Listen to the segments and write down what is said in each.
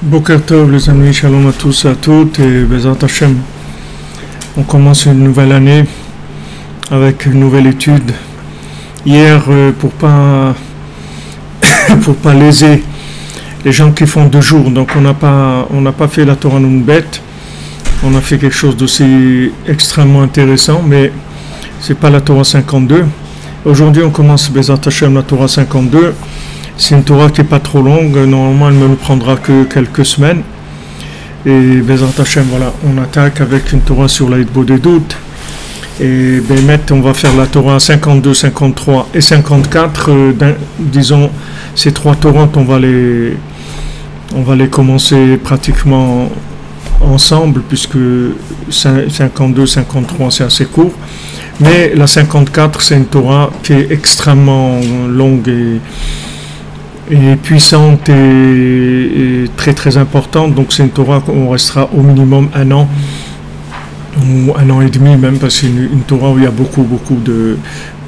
Boker Tov les amis, shalom à tous et à toutes et Bezat Hashem. On commence une nouvelle année avec une nouvelle étude. Hier, pour pas léser les gens qui font 2 jours, donc on n'a pas fait la Torah Nunbet. On a fait quelque chose d'aussi extrêmement intéressant, mais c'est pas la Torah 52. Aujourd'hui, on commence Bezat Hashem la Torah 52. C'est une Torah qui n'est pas trop longue, normalement elle ne nous prendra que quelques semaines. Et Bezat Hashem, voilà, on attaque avec une Torah sur la Hitbo des doutes. Et Bémet, on va faire la Torah 52, 53 et 54. Disons, ces 3 Torahs, on va les commencer pratiquement ensemble, puisque 52, 53 c'est assez court. Mais la 54, c'est une Torah qui est extrêmement longue et puissante et très très importante. Donc c'est une Torah qu'on restera au minimum 1 an ou 1 an et demi même, parce que c'est une Torah où il y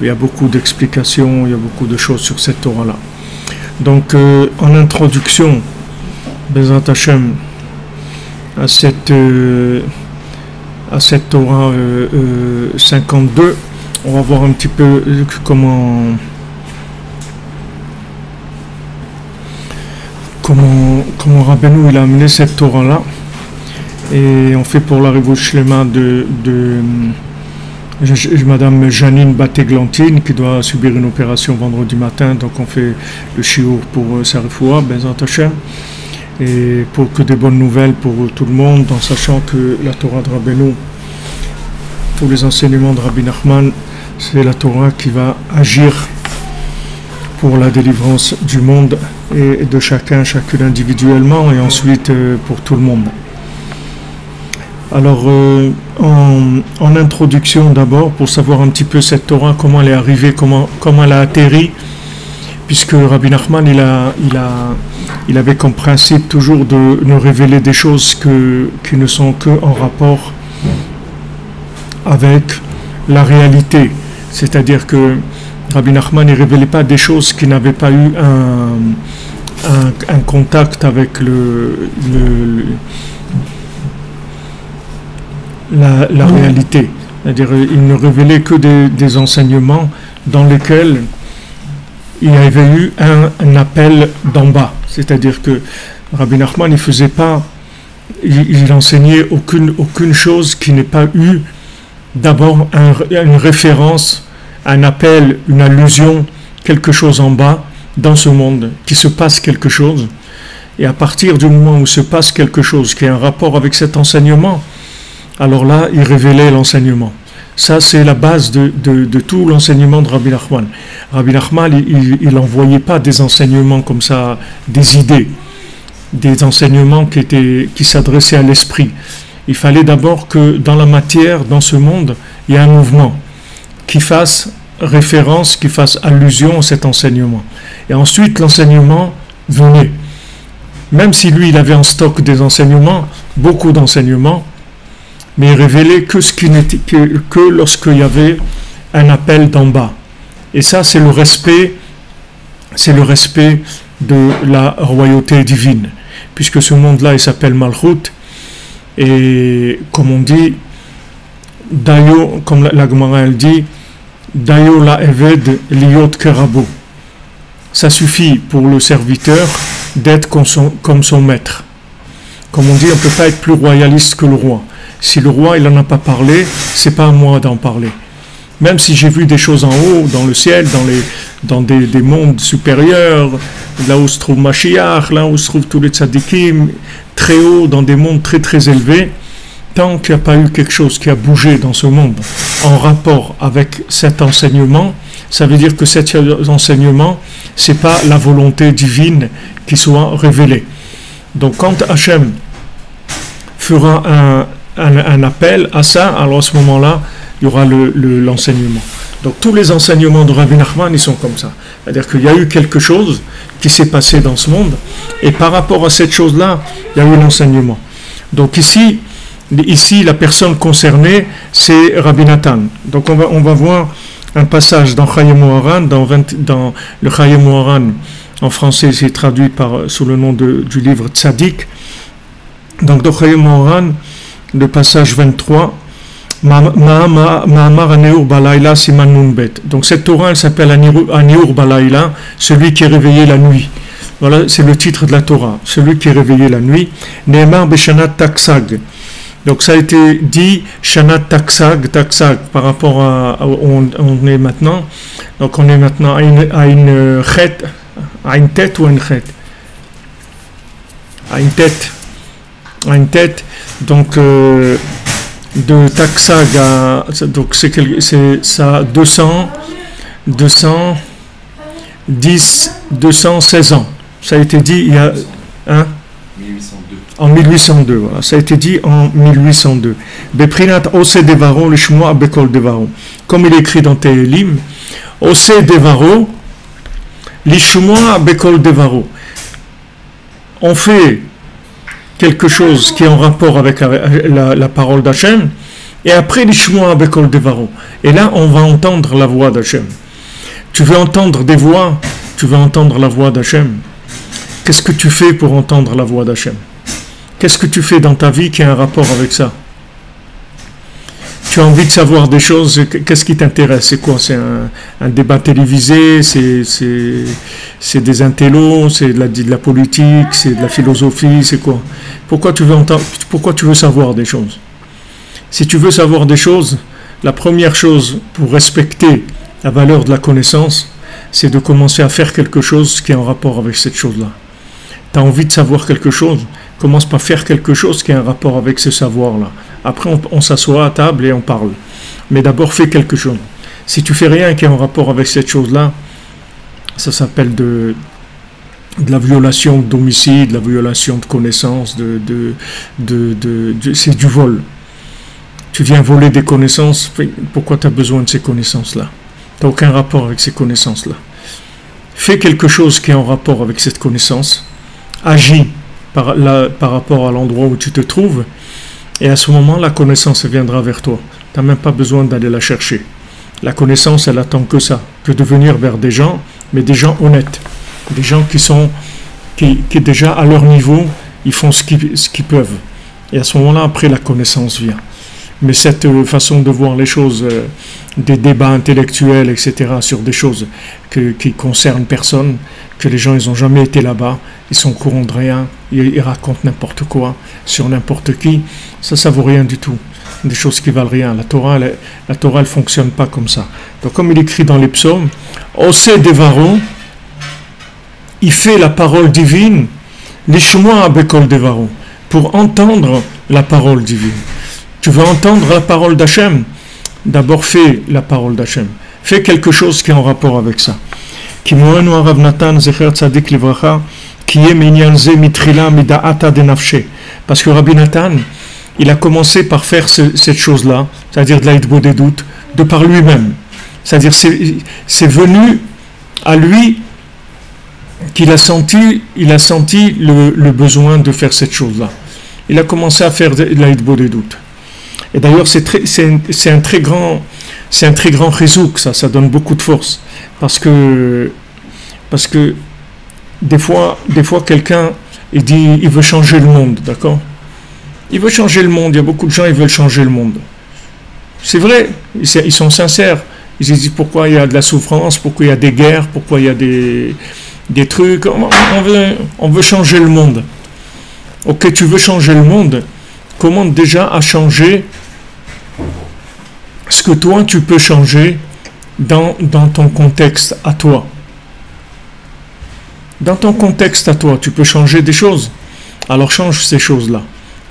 a beaucoup d'explications, il y a beaucoup de choses sur cette Torah là. Donc en introduction, Bezat Hashem, à cette Torah 52, on va voir un petit peu comment Rabbeinu il a amené cette Torah là, et on fait pour la révolution de Madame Janine Bateglantine qui doit subir une opération vendredi matin, donc on fait le shiur pour sa refoua, Bezat Hashem, et pour que des bonnes nouvelles pour tout le monde, en sachant que la Torah de Rabbeinu, tous les enseignements de Rabbi Nachman, c'est la Torah qui va agir pour la délivrance du monde et de chacune individuellement, et ensuite pour tout le monde. Alors en introduction d'abord, pour savoir un petit peu cette Torah, comment elle est arrivée, comment elle a atterri, puisque Rabbi Nachman il avait comme principe toujours de nous révéler des choses qui ne sont que en rapport avec la réalité, c'est-à-dire que Rabbi Nachman ne révélait pas des choses qui n'avaient pas eu un contact avec la réalité. C'est-à-dire il ne révélait que des enseignements dans lesquels il y avait eu un appel d'en bas. C'est-à-dire que Rabbi Nachman il enseignait aucune chose qui n'ait pas eu d'abord une référence, un appel, une allusion, quelque chose en bas dans ce monde, qui se passe quelque chose, et à partir du moment où se passe quelque chose qui a un rapport avec cet enseignement, alors là il révélait l'enseignement. Ça c'est la base de tout l'enseignement de Rabbi Nachman. Rabbi Nachman il n'envoyait pas des enseignements comme ça, des idées, des enseignements qui s'adressaient à l'esprit. Il fallait d'abord que dans la matière, dans ce monde, il y ait un mouvement qui fasse référence, qui fasse allusion à cet enseignement. Et ensuite, l'enseignement venait. Même si lui, il avait en stock des enseignements, beaucoup d'enseignements, mais il révélait que ce qui n'était que lorsqu'il y avait un appel d'en bas. Et ça, c'est le respect de la royauté divine, puisque ce monde-là, il s'appelle Malchut, et comme on dit, Dayo, comme la Gemara elle dit, Dayo la Eved liot kerabo. Ça suffit pour le serviteur d'être comme son maître. Comme on dit, on ne peut pas être plus royaliste que le roi. Si le roi il n'en a pas parlé, c'est pas à moi d'en parler. Même si j'ai vu des choses en haut, dans le ciel, dans des mondes supérieurs, là où se trouve Mashiach, là où se trouvent tous les tzadikim, très haut, dans des mondes très très élevés, tant qu'il n'y a pas eu quelque chose qui a bougé dans ce monde en rapport avec cet enseignement, ça veut dire que cet enseignement, c'est pas la volonté divine qui soit révélée. Donc quand Hachem fera un appel à ça, alors à ce moment-là, il y aura l'enseignement. Donc tous les enseignements de Rabbi Nachman, ils sont comme ça. C'est-à-dire qu'il y a eu quelque chose qui s'est passé dans ce monde, et par rapport à cette chose-là, il y a eu l'enseignement. Donc ici, la personne concernée, c'est Rabbi Nathan. Donc on va voir un passage dans Chayei Moharan, dans le Chayei Moharan, en français c'est traduit sous le nom du livre Tzadik, Donc, dans Chayei Moharan, le passage 23, Ma'amar Aneur Balayla Siman Nunbet. Donc, cette Torah, elle s'appelle Aneur Balayla, celui qui est réveillé la nuit. Voilà, c'est le titre de la Torah, celui qui est réveillé la nuit. Ne'emar Beshanat Taksag. Donc, ça a été dit Shanat Taksag, par rapport à où on est maintenant. Donc, on est maintenant à une chet, à une tête ou à une chet, à une tête, donc de Taksag à, donc c'est ça 216 ans. Ça a été dit il y a 1802. En 1802, voilà. Ça a été dit en 1802. Beprinat Ose Devaro, le Shmoa Bekol Devaro. Comme il est écrit dans Tehilim, Ose Devaro, l'Ishmoa Bekol Devaro. On fait quelque chose qui est en rapport avec la parole d'Hachem, et après l'Ishmoa Bekol Devaro. Et là, on va entendre la voix d'Hachem. Tu veux entendre des voix, tu veux entendre la voix d'Hachem. Qu'est-ce que tu fais pour entendre la voix d'Hachem? Qu'est-ce que tu fais dans ta vie qui a un rapport avec ça? Tu as envie de savoir des choses, qu'est-ce qui t'intéresse? C'est quoi? C'est un débat télévisé, c'est des intellos, c'est de la politique, c'est de la philosophie, c'est quoi? Pourquoi tu veux savoir des choses? Si tu veux savoir des choses, la première chose pour respecter la valeur de la connaissance, c'est de commencer à faire quelque chose qui est en rapport avec cette chose-là. Tu as envie de savoir quelque chose, commence par faire quelque chose qui a un rapport avec ce savoir-là. Après, on s'assoit à table et on parle. Mais d'abord, fais quelque chose. Si tu fais rien qui est en rapport avec cette chose-là, ça s'appelle de la violation d'homicide, de la violation de connaissances, c'est du vol. Tu viens voler des connaissances, pourquoi tu as besoin de ces connaissances-là? Tu n'as aucun rapport avec ces connaissances-là. Fais quelque chose qui est en rapport avec cette connaissance, agis par rapport à l'endroit où tu te trouves, et à ce moment, la connaissance viendra vers toi. Tu n'as même pas besoin d'aller la chercher. La connaissance, elle attend que ça, que de venir vers des gens, mais des gens honnêtes, des gens qui déjà à leur niveau, ils font ce qu'ils peuvent. Et à ce moment-là, après, la connaissance vient. Mais cette façon de voir les choses, des débats intellectuels, etc., sur des choses qui concernent personne, que les gens, ils n'ont jamais été là-bas, ils sont au courant de rien, ils racontent n'importe quoi, sur n'importe qui, ça vaut rien du tout. Des choses qui valent rien. La Torah, elle fonctionne pas comme ça. Donc, comme il écrit dans les psaumes, Ose Devaro, il fait la parole divine, l'Ishmoa Bekol Devaro, pour entendre la parole divine. Tu veux entendre la parole d'Hachem? D'abord, fais la parole d'Hachem. Fais quelque chose qui est en rapport avec ça. Parce que Rabbi Nathan, il a commencé par faire cette chose-là, c'est-à-dire de l'aïdbo des doutes, de par lui-même. C'est-à-dire c'est venu à lui qu'il a senti le besoin de faire cette chose-là. Il a commencé à faire de l'aïdbo des doutes. Et d'ailleurs, c'est un très grand chizouk, ça donne beaucoup de force. Parce que des fois quelqu'un, il dit, il veut changer le monde, d'accord? Il veut changer le monde, il y a beaucoup de gens, ils veulent changer le monde. C'est vrai, ils sont sincères. Ils se disent pourquoi il y a de la souffrance, pourquoi il y a des guerres, pourquoi il y a des trucs. On veut changer le monde. Ok, tu veux changer le monde, commence déjà à changer ce que toi tu peux changer dans ton contexte à toi. Dans ton contexte à toi, tu peux changer des choses. Alors change ces choses-là.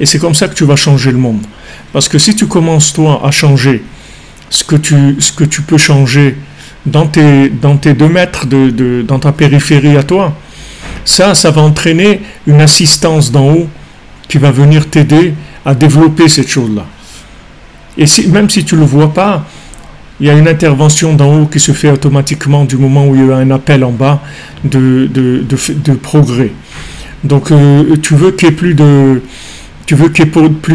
Et c'est comme ça que tu vas changer le monde. Parce que si tu commences toi à changer ce que tu peux changer dans tes 2 mètres dans ta périphérie à toi, ça va entraîner une assistance d'en haut qui va venir t'aider à développer cette chose-là. Et même si tu ne le vois pas, il y a une intervention d'en haut qui se fait automatiquement du moment où il y a un appel en bas de progrès. Donc tu veux qu'il y ait plus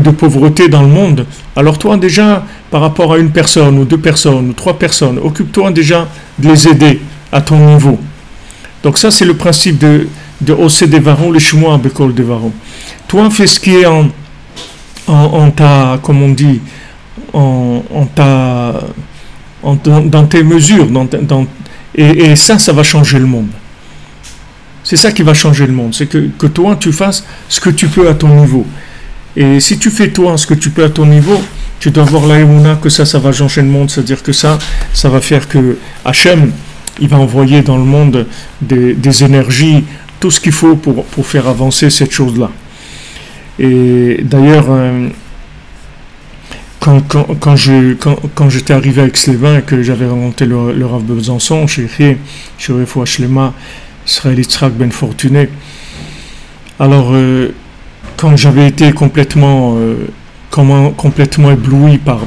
de pauvreté dans le monde. Alors toi déjà, par rapport à 1 personne ou 2 personnes ou 3 personnes, occupe-toi déjà de les aider à ton niveau. Donc ça c'est le principe de Ose Devaro, le Shmoa Bekol Devaro. Toi, fais ce qui est en ta, comme on dit, en ta, dans tes mesures, et ça va changer le monde. C'est ça qui va changer le monde, c'est que toi, tu fasses ce que tu peux à ton niveau. Et si tu fais toi ce que tu peux à ton niveau, tu dois avoir la émouna que ça va changer le monde, c'est-à-dire que ça va faire que Hachem, il va envoyer dans le monde des énergies, tout ce qu'il faut pour faire avancer cette chose-là. Et d'ailleurs, quand j'étais arrivé à Aix-les-Bains et que j'avais rencontré le Rav Besançon, chez Refoua Shlema, Israël Yitzhak Ben Fortuné, alors quand j'avais été complètement ébloui par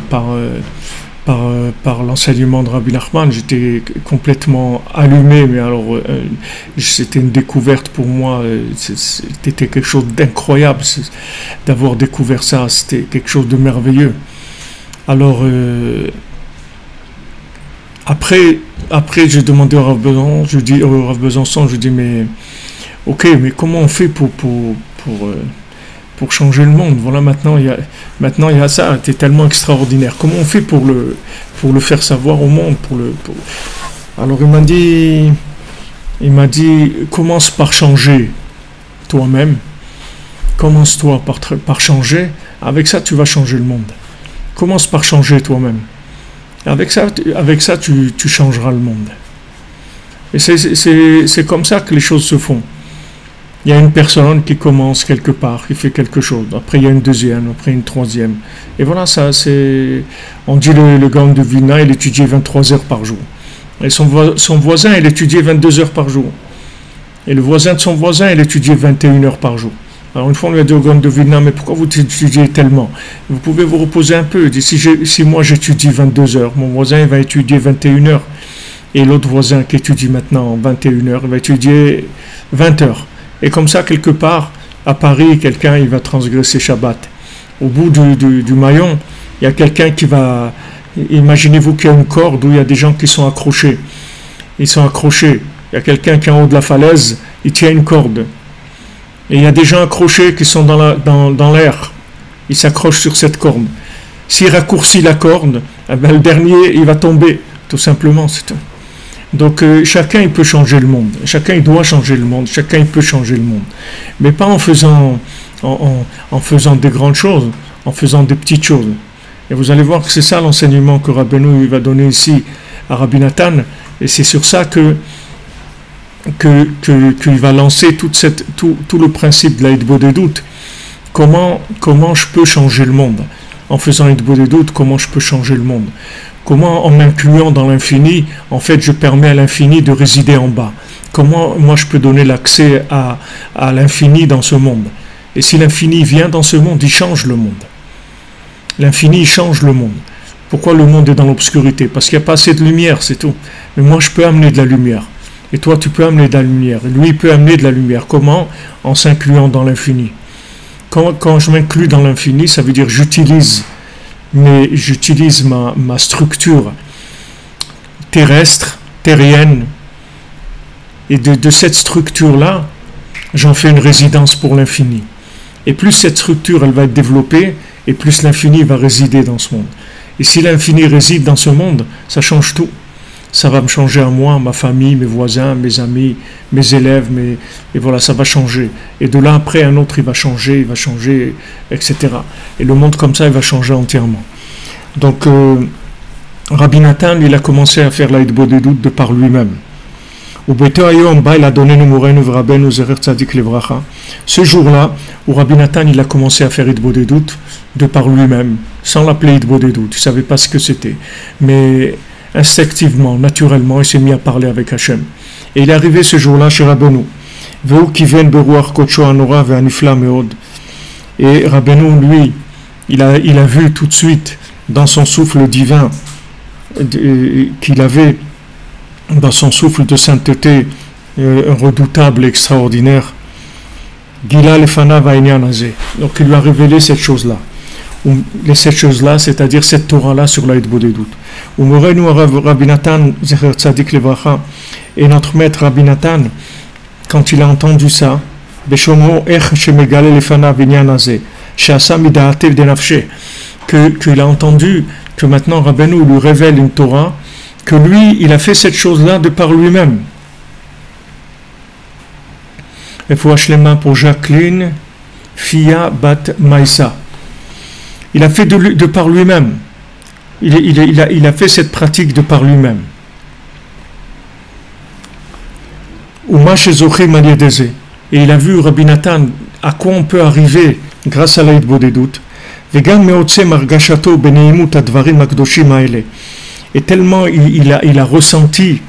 l'enseignement de Rabbi Nachman, j'étais complètement allumé, mais alors c'était une découverte pour moi, c'était quelque chose d'incroyable d'avoir découvert ça, c'était quelque chose de merveilleux. Alors après j'ai demandé au Rav Besançon, je dis mais ok, mais comment on fait pour changer le monde? Voilà, maintenant il y a ça, t'es tellement extraordinaire. Comment on fait pour le faire savoir au monde, Alors il m'a dit commence par changer toi-même. Commence-toi par changer. Avec ça, tu vas changer le monde. Commence par changer toi-même. Avec ça, tu changeras le monde. Et c'est comme ça que les choses se font. Il y a une personne qui commence quelque part, qui fait quelque chose. Après, il y a une deuxième, après une troisième. Et voilà, ça, c'est... On dit le Gaon de Vilna, il étudiait 23 heures par jour. Et son voisin, il étudiait 22 heures par jour. Et le voisin de son voisin, il étudiait 21 heures par jour. Alors une fois, on lui a dit au Gaon de Vilna, mais pourquoi vous étudiez tellement? Vous pouvez vous reposer un peu. Il dit, si moi j'étudie 22 heures, mon voisin il va étudier 21 heures. Et l'autre voisin qui étudie maintenant 21 heures, il va étudier 20 heures. Et comme ça, quelque part, à Paris, quelqu'un il va transgresser Shabbat. Au bout du maillon, il y a quelqu'un qui va... Imaginez-vous qu'il y a une corde où il y a des gens qui sont accrochés. Ils sont accrochés. Il y a quelqu'un qui est en haut de la falaise, il tient une corde. Et il y a des gens accrochés qui sont dans l'air. Ils s'accrochent sur cette corde. S'il raccourcit la corde, eh bien, le dernier, il va tomber. Tout simplement, c'est tout. Donc chacun il peut changer le monde, chacun il doit changer le monde, chacun il peut changer le monde, mais pas en faisant des grandes choses, en faisant des petites choses. Et vous allez voir que c'est ça l'enseignement que Rabbeinu va donner ici à Rabbi Nathan, et c'est sur ça qu'il va lancer tout le principe de la Hitbod des doutes. Comment je peux changer le monde? En faisant Hitbod des doutes, comment je peux changer le monde? Comment, en m'incluant dans l'infini, en fait, je permets à l'infini de résider en bas? Comment, moi, je peux donner l'accès à l'infini dans ce monde? Et si l'infini vient dans ce monde, il change le monde. L'infini, il change le monde. Pourquoi le monde est dans l'obscurité? Parce qu'il n'y a pas assez de lumière, c'est tout. Mais moi, je peux amener de la lumière. Et toi, tu peux amener de la lumière. Et lui, il peut amener de la lumière. Comment? En s'incluant dans l'infini. Quand je m'inclus dans l'infini, ça veut dire j'utilise ma structure terrestre, terrienne, et de cette structure-là, j'en fais une résidence pour l'infini. Et plus cette structure elle va être développée, et plus l'infini va résider dans ce monde. Et si l'infini réside dans ce monde, ça change tout. Ça va me changer à moi, ma famille, mes voisins, mes amis, mes élèves, et voilà, ça va changer. Et de là après, un autre, il va changer, etc. Et le monde comme ça, il va changer entièrement. Donc, Rabbi Nathan, il a commencé à faire la Hitbod des doutes de par lui-même. Ce jour-là, où Rabbi Nathan, il a commencé à faire Hitbod des doutes de par lui-même, sans l'appeler Hitbod des doutes, il ne savait pas ce que c'était. Mais instinctivement, naturellement, il s'est mis à parler avec Hachem. Et il est arrivé ce jour-là chez Rabbeinu. Et Rabbeinu, lui, il a vu tout de suite dans son souffle divin qu'il avait, dans son souffle de sainteté redoutable, extraordinaire. Gila lefana va'inyan-hazeh. Donc il lui a révélé cette chose-là. Cette chose-là, c'est-à-dire cette Torah-là sur la Hitbod des doutes. Rabbi Nathan, et notre maître Rabbi Nathan, quand il a entendu ça, Beshomo ech shemegale lefana binyan hazeh, she'asa mida'atev denafshe, qu'il a entendu que maintenant Rabbeinu lui révèle une Torah, que lui, il a fait cette chose-là de par lui-même. Et pour Hachlema pour Jacqueline, Fia Bat Maïsa. Il a fait de par lui-même. Il a fait cette pratique de par lui-même. Et il a vu Rabbi Nathan à quoi on peut arriver grâce à l'Aïd Bodedut. Et tellement il a ressenti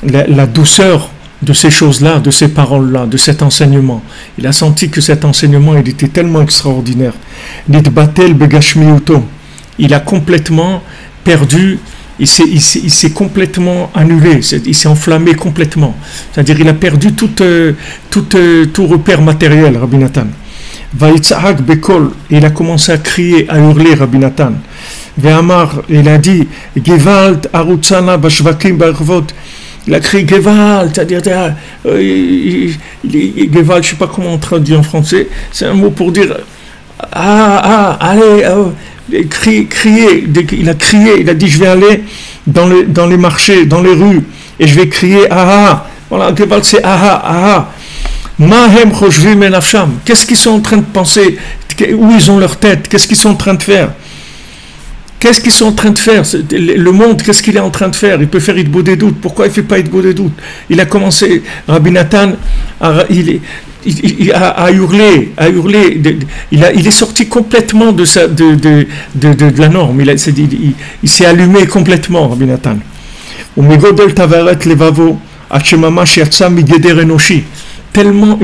la douceur de ces choses-là, de ces paroles-là, de cet enseignement. Il a senti que cet enseignement, il était tellement extraordinaire. Il a complètement perdu, il s'est complètement annulé, il s'est enflammé complètement. C'est-à-dire il a perdu tout repère matériel, Rabbi Nathan. Il a commencé à crier, à hurler, Rabbi Nathan. Il a dit, Gewalt arutzana bashvakim barvot. Il a crié Gewalt, c'est-à-dire Gewalt, je ne sais pas comment on traduit en français, c'est un mot pour dire allez, crier. Il a crié, il a dit je vais aller dans les marchés, dans les rues, et je vais crier voilà, Gewalt c'est Mahem choshvim menafsham. Qu'est-ce qu'ils sont en train de penser? Où ils ont leur tête? Qu'est-ce qu'ils sont en train de faire? Qu'est-ce qu'ils sont en train de faire? Le monde, qu'est-ce qu'il est en train de faire? Il peut faire Hit Bodedut. Pourquoi il ne fait pas Hit Bodedut? Il a commencé, Rabbi Nathan, à hurler. Il est sorti complètement de la norme. Il s'est allumé complètement, Rabbi Nathan. Tellement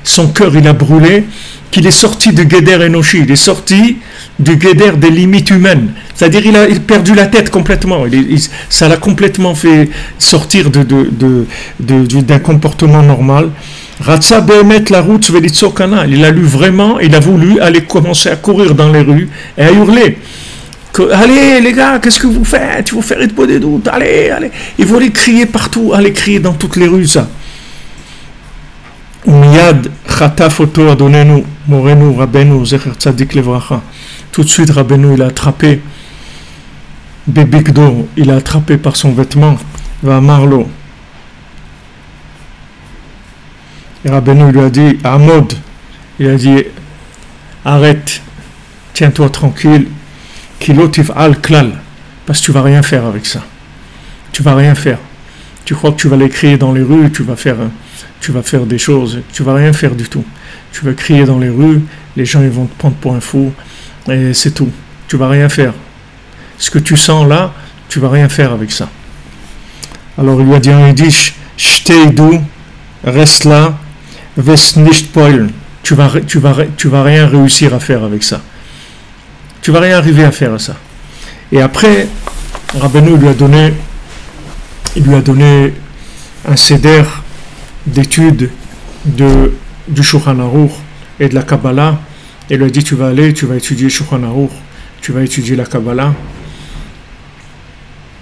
son cœur il a brûlé qu'il est sorti de Geder Enoshi, il est sorti du Geder des limites humaines. C'est-à-dire il a perdu la tête complètement. Ça l'a complètement fait sortir d'un comportement normal. Ratsa Behemet la route Velitsokana. Il a lu vraiment, il a voulu aller commencer à courir dans les rues et à hurler. Allez les gars, qu'est-ce que vous faites? Vous faites Hit Bodedut, allez. Il voulait crier partout, aller crier dans toutes les rues ça. Umiyad Khataf Oto Adonenu Morenu Rabbeinu Zecher Tzadik Levracha. Tout de suite Rabbeinu il a attrapé Bebikdo, il a attrapé par son vêtement, va Marlo. Et Rabbeinu lui a dit Amod, il a dit arrête, tiens-toi tranquille, Kilotif al klal, parce que tu vas rien faire avec ça. Tu vas rien faire. Tu crois que tu vas les crier dans les rues, tu vas faire des choses, tu vas rien faire du tout. Tu vas crier dans les rues, les gens ils vont te prendre pour un fou, et c'est tout. Tu vas rien faire. Ce que tu sens là, tu vas rien faire avec ça. Alors il lui a dit en yiddish, Shteidu, reste là, ves nicht poilen. Tu vas rien réussir à faire avec ça. Tu vas rien arriver à faire à ça. Et après, Rabbeinu lui a donné un seder d'études du Shulchan Aruch et de la Kabbalah, et lui a dit tu vas étudier Shulchan Aruch, tu vas étudier la Kabbalah.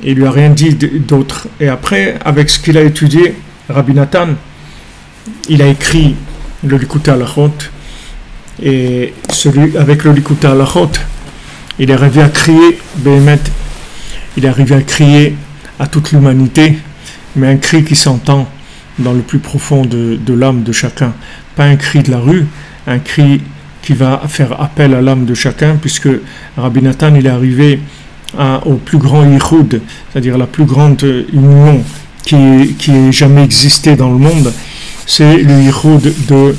Et il lui a rien dit d'autre. Et après, avec ce qu'il a étudié, Rabbi Nathan, il a écrit le Likutei Halachot, et avec le Likutei Halachot, il est arrivé à crier, Behemet, il est arrivé à crier à toute l'humanité, mais un cri qui s'entend dans le plus profond de l'âme de chacun. Pas un cri de la rue, un cri qui va faire appel à l'âme de chacun, puisque Rabbi Nathan, il est arrivé au plus grand yichud, c'est-à-dire la plus grande union qui ait jamais existé dans le monde, c'est le yichud de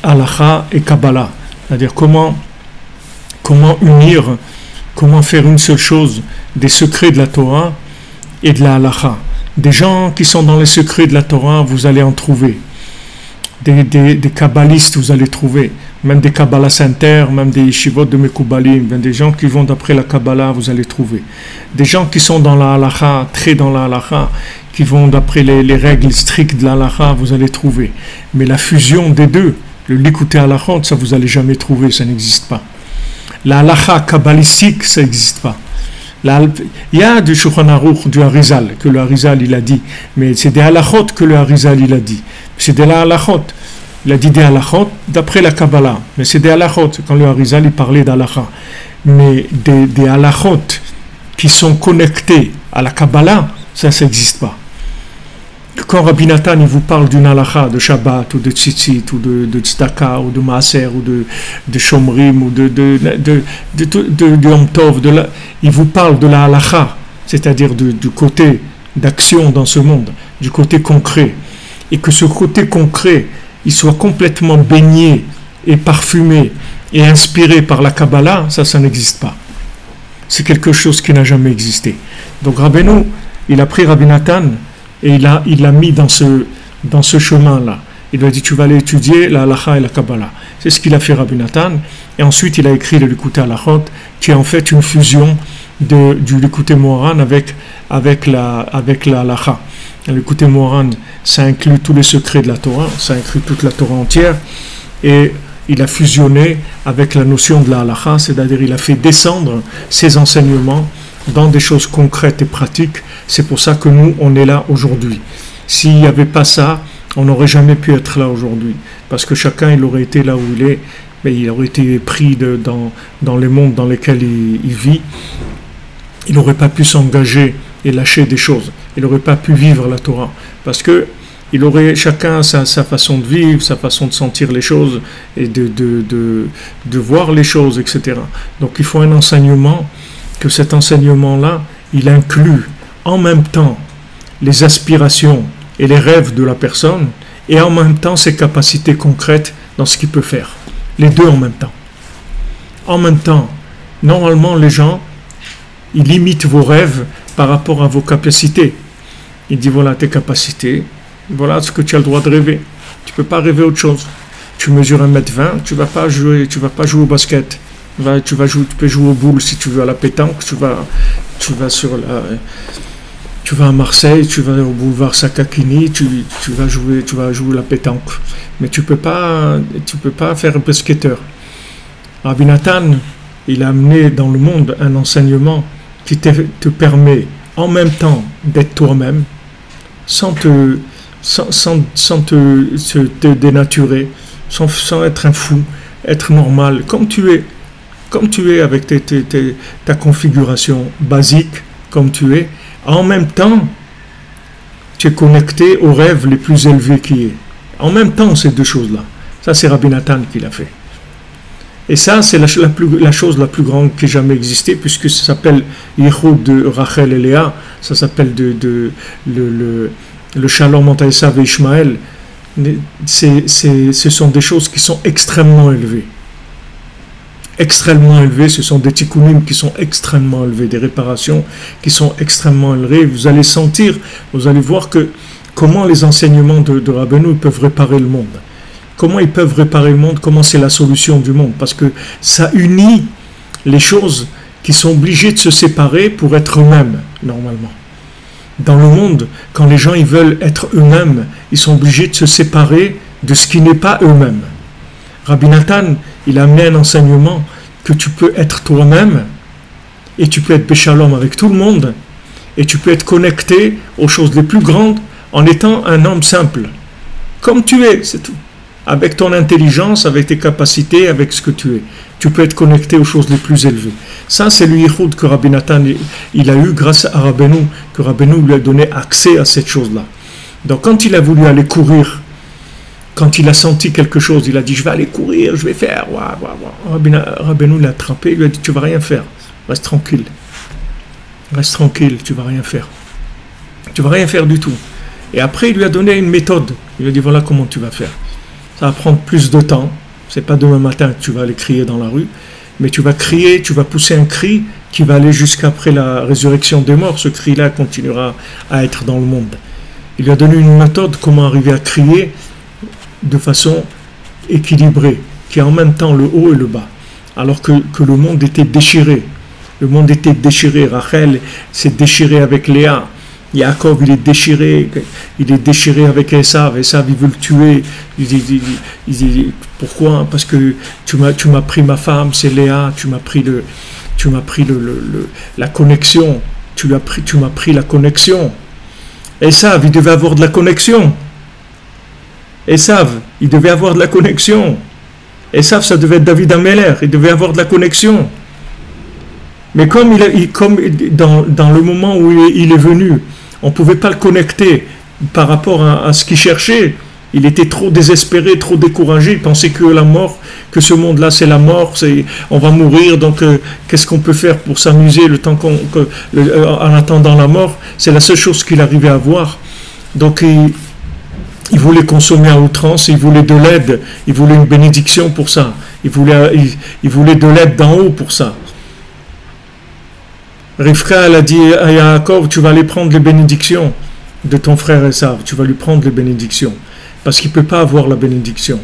Halacha et Kabbalah. C'est-à-dire comment unir, comment faire une seule chose des secrets de la Torah et de la Halacha. Des gens qui sont dans les secrets de la Torah, vous allez en trouver. Des kabbalistes, vous allez trouver. Même des Kabbalah Center, même des yeshivot de Mekoubalim, des gens qui vont d'après la Kabbalah, vous allez trouver. Des gens qui sont dans la Halacha, très dans la Halacha, qui vont d'après les règles strictes de la Halacha, vous allez trouver. Mais la fusion des deux, le Likutei Halachot, ça vous allez jamais trouver, ça n'existe pas. La Halacha kabbalistique, ça n'existe pas. Il y a du Shulchan Aruch, du Harizal, que le Harizal il a dit, mais c'est des halachot que le Harizal il a dit. C'est de la halachot. Il a dit des halachot d'après la Kabbalah. Mais c'est des halachot. Quand le Harizal il parlait d'halakha. Mais des halachot qui sont connectés à la Kabbalah, ça n'existe pas. Quand Rabbi Nathan il vous parle d'une halakha de Shabbat ou de Tzitzit ou de Tzedaka ou de Maaser ou de Shomrim ou de Yom Tov, il vous parle de la halakha, c'est-à-dire du côté d'action dans ce monde, du côté concret, et que ce côté concret il soit complètement baigné et parfumé et inspiré par la Kabbalah, ça n'existe pas. C'est quelque chose qui n'a jamais existé. Donc Rabbeinu, il a pris Rabbi Nathan et il l'a mis dans ce chemin-là. Il lui a dit, tu vas aller étudier la halakha et la Kabbalah. C'est ce qu'il a fait Rabbi Nathan. Et ensuite, il a écrit le Likutei Halachot, qui est en fait une fusion du Likutei Moharan avec la halakha. Le Likutei Moharan, ça inclut tous les secrets de la Torah, ça inclut toute la Torah entière. Et il a fusionné avec la notion de la halakha, c'est-à-dire il a fait descendre ses enseignements dans des choses concrètes et pratiques. C'est pour ça que nous, on est là aujourd'hui. S'il n'y avait pas ça, on n'aurait jamais pu être là aujourd'hui. Parce que chacun, il aurait été là où il est, mais il aurait été pris dans les mondes dans lesquels il vit. Il n'aurait pas pu s'engager et lâcher des choses. Il n'aurait pas pu vivre la Torah. Parce que il aurait chacun sa façon de vivre, sa façon de sentir les choses et de voir les choses, etc. Donc il faut un enseignement, que cet enseignement-là, il inclut en même temps les aspirations et les rêves de la personne et en même temps ses capacités concrètes dans ce qu'il peut faire. Les deux en même temps. En même temps, normalement les gens, ils imitent vos rêves par rapport à vos capacités. Ils disent voilà tes capacités, voilà ce que tu as le droit de rêver. Tu ne peux pas rêver autre chose. Tu mesures 1m20, tu ne vas pas jouer au basket. Tu peux jouer au boule si tu veux, à la pétanque, tu vas à Marseille, tu vas au boulevard Sakakini, tu vas jouer la pétanque. Mais tu peux pas faire basketteur. Rabbi Nathan, il a amené dans le monde un enseignement qui te permet en même temps d'être toi-même, sans te dénaturer, sans être un fou, être normal, comme tu es avec ta configuration basique, comme tu es. En même temps, tu es connecté aux rêves les plus élevés qui est. En même temps, ces deux choses-là. Ça, c'est Rabbi Nathan qui l'a fait. Et ça, c'est la chose la plus grande qui ait jamais existé, puisque ça s'appelle Yichud de Rachel et Léa, ça s'appelle le Shalom entre Esav et Ishmaël. Ce sont des choses qui sont extrêmement élevées. Extrêmement élevées, ce sont des tikkunim qui sont extrêmement élevés, des réparations qui sont extrêmement élevées. Vous allez sentir, vous allez voir comment les enseignements de Rabbeinu peuvent réparer le monde. Comment ils peuvent réparer le monde, comment c'est la solution du monde. Parce que ça unit les choses qui sont obligées de se séparer pour être eux-mêmes, normalement. Dans le monde, quand les gens ils veulent être eux-mêmes, ils sont obligés de se séparer de ce qui n'est pas eux-mêmes. Rabbi Nathan, il a amené un enseignement que tu peux être toi-même et tu peux être béchalom avec tout le monde et tu peux être connecté aux choses les plus grandes en étant un homme simple. Comme tu es, c'est tout. Avec ton intelligence, avec tes capacités, avec ce que tu es. Tu peux être connecté aux choses les plus élevées. Ça, c'est le yichud que Rabbi Nathan il a eu grâce à Rabbeinu, que Rabbeinu lui a donné accès à cette chose-là. Donc quand il a voulu aller courir, quand il a senti quelque chose, il a dit, je vais aller courir, je vais faire. Rabbeinu l'a attrapé, il lui a dit, tu ne vas rien faire. Reste tranquille. Reste tranquille, tu ne vas rien faire. Tu ne vas rien faire du tout. Et après, il lui a donné une méthode. Il lui a dit, voilà comment tu vas faire. Ça va prendre plus de temps. C'est pas demain matin que tu vas aller crier dans la rue, mais tu vas crier, tu vas pousser un cri qui va aller jusqu'après la résurrection des morts. Ce cri-là continuera à être dans le monde. Il lui a donné une méthode comment arriver à crier de façon équilibrée, qui a en même temps le haut et le bas, alors que le monde était déchiré. Le monde était déchiré. Rachel s'est déchirée avec Léa. Yaakov, il est déchiré avec Esav. Esav, il veut le tuer. Il dit pourquoi? Parce que tu m'as pris ma femme, c'est Léa. Tu m'as pris la connexion. Tu m'as pris la connexion. Esav, il devait avoir de la connexion. Esav, il devait avoir de la connexion. Esav, ça devait être David Ameller, il devait avoir de la connexion. Mais comme dans le moment où il est venu, on ne pouvait pas le connecter par rapport à ce qu'il cherchait. Il était trop désespéré, trop découragé. Il pensait que la mort, que ce monde-là, c'est la mort, on va mourir. Donc, qu'est-ce qu'on peut faire pour s'amuser le temps en attendant la mort? C'est la seule chose qu'il arrivait à voir. Donc, il voulait consommer à outrance, il voulait de l'aide, il voulait une bénédiction pour ça. Il voulait de l'aide d'en haut pour ça. Rivka, elle a dit à Yaakov, tu vas aller prendre les bénédictions de ton frère Esav. Tu vas lui prendre les bénédictions. Parce qu'il ne peut pas avoir la bénédiction.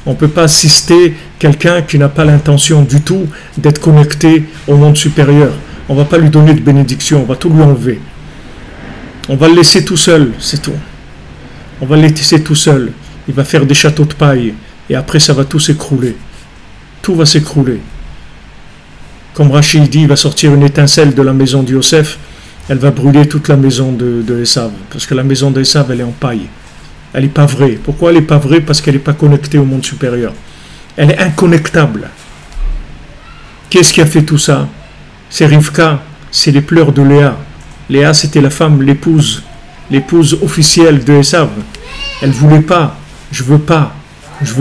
On ne peut pas assister quelqu'un qui n'a pas l'intention du tout d'être connecté au monde supérieur. On ne va pas lui donner de bénédiction, on va tout lui enlever. On va le laisser tout seul, c'est tout. On va le laisser tout seul. Il va faire des châteaux de paille. Et après, ça va tout s'écrouler. Tout va s'écrouler. Comme Rachid dit, il va sortir une étincelle de la maison de Yosef. Elle va brûler toute la maison de Esav. Parce que la maison d'Esav, elle est en paille. Elle n'est pas vraie. Pourquoi elle n'est pas vraie? Parce qu'elle n'est pas connectée au monde supérieur. Elle est inconnectable. Qu'est-ce qui a fait tout ça? C'est Rivka, c'est les pleurs de Léa. Léa, c'était la femme, l'épouse officielle de Esav. Elle ne voulait pas. Je veux pas. Je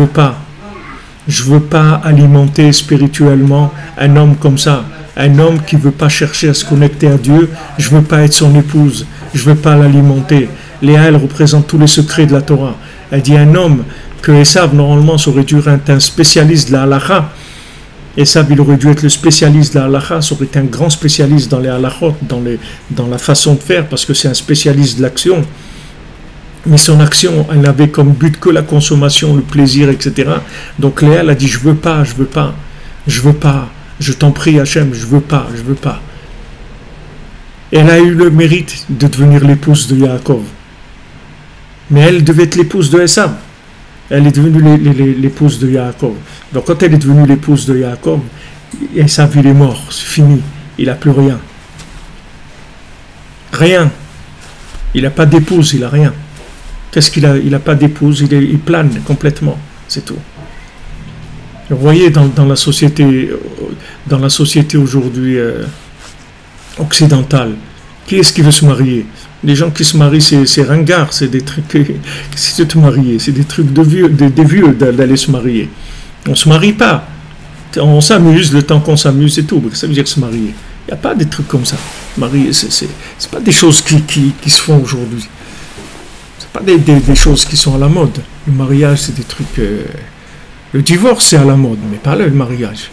veux pas alimenter spirituellement un homme comme ça. Un homme qui ne veut pas chercher à se connecter à Dieu. Je ne veux pas être son épouse. Je ne veux pas l'alimenter. Léa, elle représente tous les secrets de la Torah. Elle dit un homme que Esav, normalement, ça aurait dû être un spécialiste de la halakha. Esav, il aurait dû être le spécialiste de la halakha, ça aurait été un grand spécialiste dans les halakhot, dans la façon de faire, parce que c'est un spécialiste de l'action. Mais son action, elle n'avait comme but que la consommation, le plaisir, etc. Donc Léa, elle a dit, je veux pas, je t'en prie Hachem, je veux pas. Et elle a eu le mérite de devenir l'épouse de Yaakov. Mais elle devait être l'épouse de Esav. Elle est devenue l'épouse de Yaakov. Donc quand elle est devenue l'épouse de Yaakov, Esav, il est mort, c'est fini. Il n'a plus rien. Rien. Il n'a pas d'épouse, il n'a rien. Qu'est-ce qu'il a? Il n'a pas d'épouse, il plane complètement. C'est tout. Vous voyez, dans la société aujourd'hui occidentale, qui est-ce qui veut se marier? Les gens qui se marient, c'est ringard, c'est des trucs. C'est de te marier, c'est des trucs des vieux d'aller se marier. On ne se marie pas. On s'amuse le temps qu'on s'amuse et tout. Ça veut dire se marier. Il n'y a pas des trucs comme ça. Marier, c'est pas des choses qui se font aujourd'hui. C'est pas des choses qui sont à la mode. Le mariage, c'est des trucs. Le divorce, c'est à la mode, mais pas le mariage.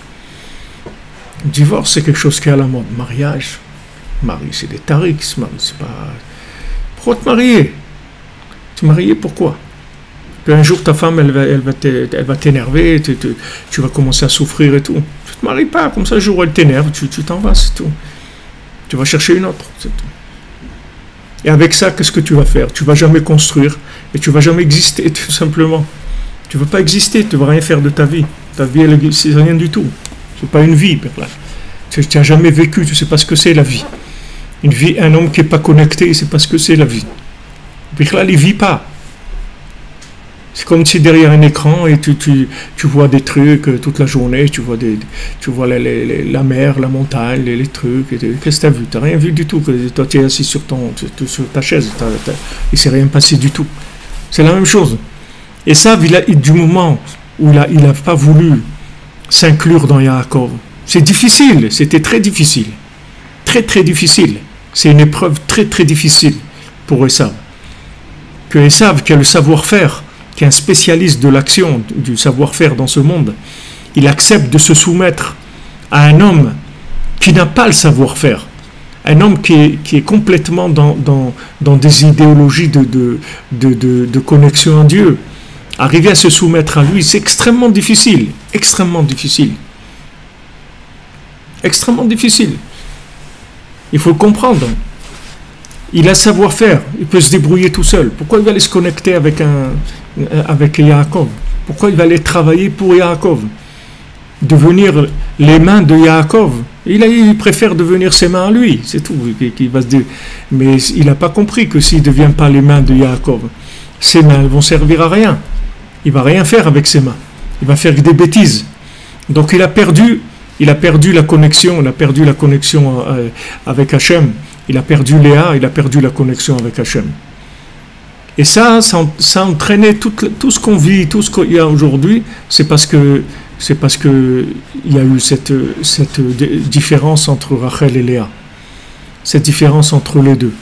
Le divorce, c'est quelque chose qui est à la mode. Mariage, c'est des tariks qui se marient. C'est pas. Pourquoi te marier? Te marier pourquoi? Un jour ta femme elle va t'énerver, tu vas commencer à souffrir et tout. Tu te maries pas, comme ça le jour où elle t'énerve, tu t'en vas, c'est tout. Tu vas chercher une autre, c'est tout. Et avec ça, qu'est-ce que tu vas faire? Tu vas jamais construire et tu vas jamais exister, tout simplement. Tu ne veux pas exister, tu ne vas rien faire de ta vie. Ta vie, c'est rien du tout. C'est pas une vie, tu n'as jamais vécu, tu ne sais pas ce que c'est la vie. Une vie, un homme qui n'est pas connecté, il ne sait pas ce que c'est la vie. Là, il ne vit pas. C'est comme si derrière un écran et tu vois des trucs toute la journée, tu vois la mer, la montagne, les trucs. Qu'est-ce que tu as vu? Tu n'as rien vu du tout. Toi, tu es assis sur ta chaise. Il ne s'est rien passé du tout. C'est la même chose. Et ça, du moment où il n'a pas voulu s'inclure dans Yaakov, c'est difficile. C'était très difficile. Très, très difficile. C'est une épreuve très, très difficile pour Esav. Que Esav, qui a le savoir-faire, qui est un spécialiste de l'action, du savoir-faire dans ce monde, il accepte de se soumettre à un homme qui n'a pas le savoir-faire, un homme qui est complètement dans des idéologies de connexion à Dieu. Arriver à se soumettre à lui, c'est extrêmement difficile, extrêmement difficile. Extrêmement difficile. Il faut le comprendre. Il a le savoir-faire, il peut se débrouiller tout seul. Pourquoi il va aller se connecter avec Yaakov? Pourquoi il va aller travailler pour Yaakov? Devenir les mains de Yaakov. Il préfère devenir ses mains à lui, c'est tout. Mais il n'a pas compris que s'il ne devient pas les mains de Yaakov, ses mains vont servir à rien. il va rien faire avec ses mains. Il va faire des bêtises. Donc il a perdu la connexion, avec Hachem. Il a perdu Léa, il a perdu la connexion avec Hachem. Et ça a entraîné tout ce qu'on vit, tout ce qu'il y a aujourd'hui, c'est parce que il y a eu cette différence entre Rachel et Léa. Cette différence entre les deux.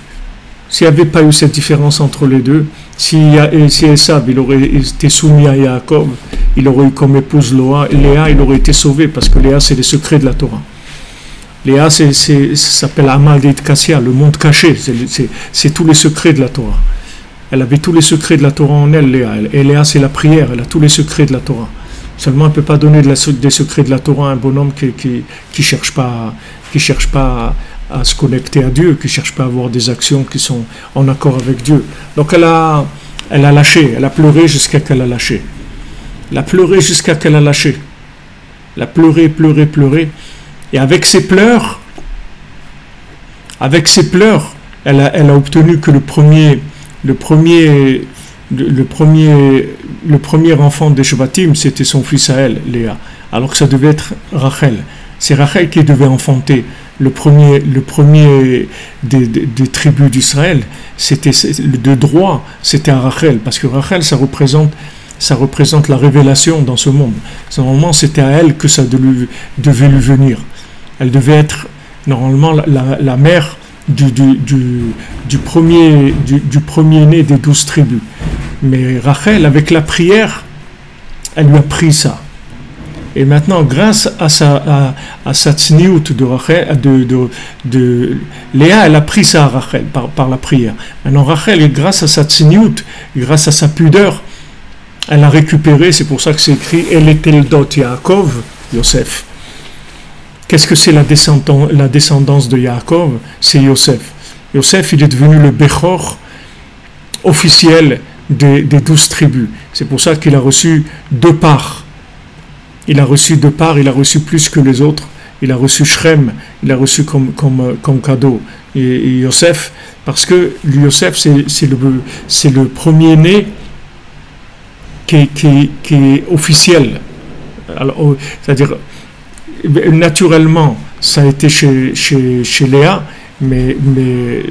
S'il n'y avait pas eu cette différence entre les deux, si Esav il aurait été soumis à Yaakov, il aurait eu comme épouse Léa, il aurait été sauvé, parce que Léa c'est les secrets de la Torah. Léa ça s'appelle Amal Deit Kassia, le monde caché, c'est tous les secrets de la Torah. Elle avait tous les secrets de la Torah en elle, Léa. Et Léa c'est la prière, elle a tous les secrets de la Torah. Seulement elle ne peut pas donner des secrets de la Torah à un bonhomme qui cherche pas à se connecter à Dieu, qui ne cherche pas à avoir des actions qui sont en accord avec Dieu. Donc elle a lâché, elle a pleuré jusqu'à qu'elle a lâché. Elle a pleuré jusqu'à qu'elle a lâché. Elle a pleuré. Et avec ses pleurs, elle a obtenu que le premier enfant des Shvatim, c'était son fils à elle, Léa. Alors que ça devait être Rachel. C'est Rachel qui devait enfanter le premier des tribus d'Israël. C'était de droit, c'était à Rachel, parce que Rachel, ça représente la révélation dans ce monde. Normalement, c'était à elle que ça devait lui venir. Elle devait être normalement la mère du premier-né des 12 tribus. Mais Rachel, avec la prière, elle lui a pris ça. Et maintenant, grâce à sa tsniout de Rachel, de Léa, elle a pris ça à Rachel par la prière. Maintenant, Rachel, grâce à sa tsniout, grâce à sa pudeur, elle a récupéré, c'est pour ça que c'est écrit Eleteldot Yaakov, Yosef. Qu'est-ce que c'est la descendance de Yaakov? C'est Yosef. Yosef, il est devenu le Bechor officiel des 12 tribus. C'est pour ça qu'il a reçu 2 parts. Il a reçu plus que les autres. Il a reçu Shrem, il a reçu comme cadeau. Et Yosef, parce que Yosef, c'est le premier-né qui est officiel. Alors, c'est-à-dire, naturellement, ça a été chez Léa, mais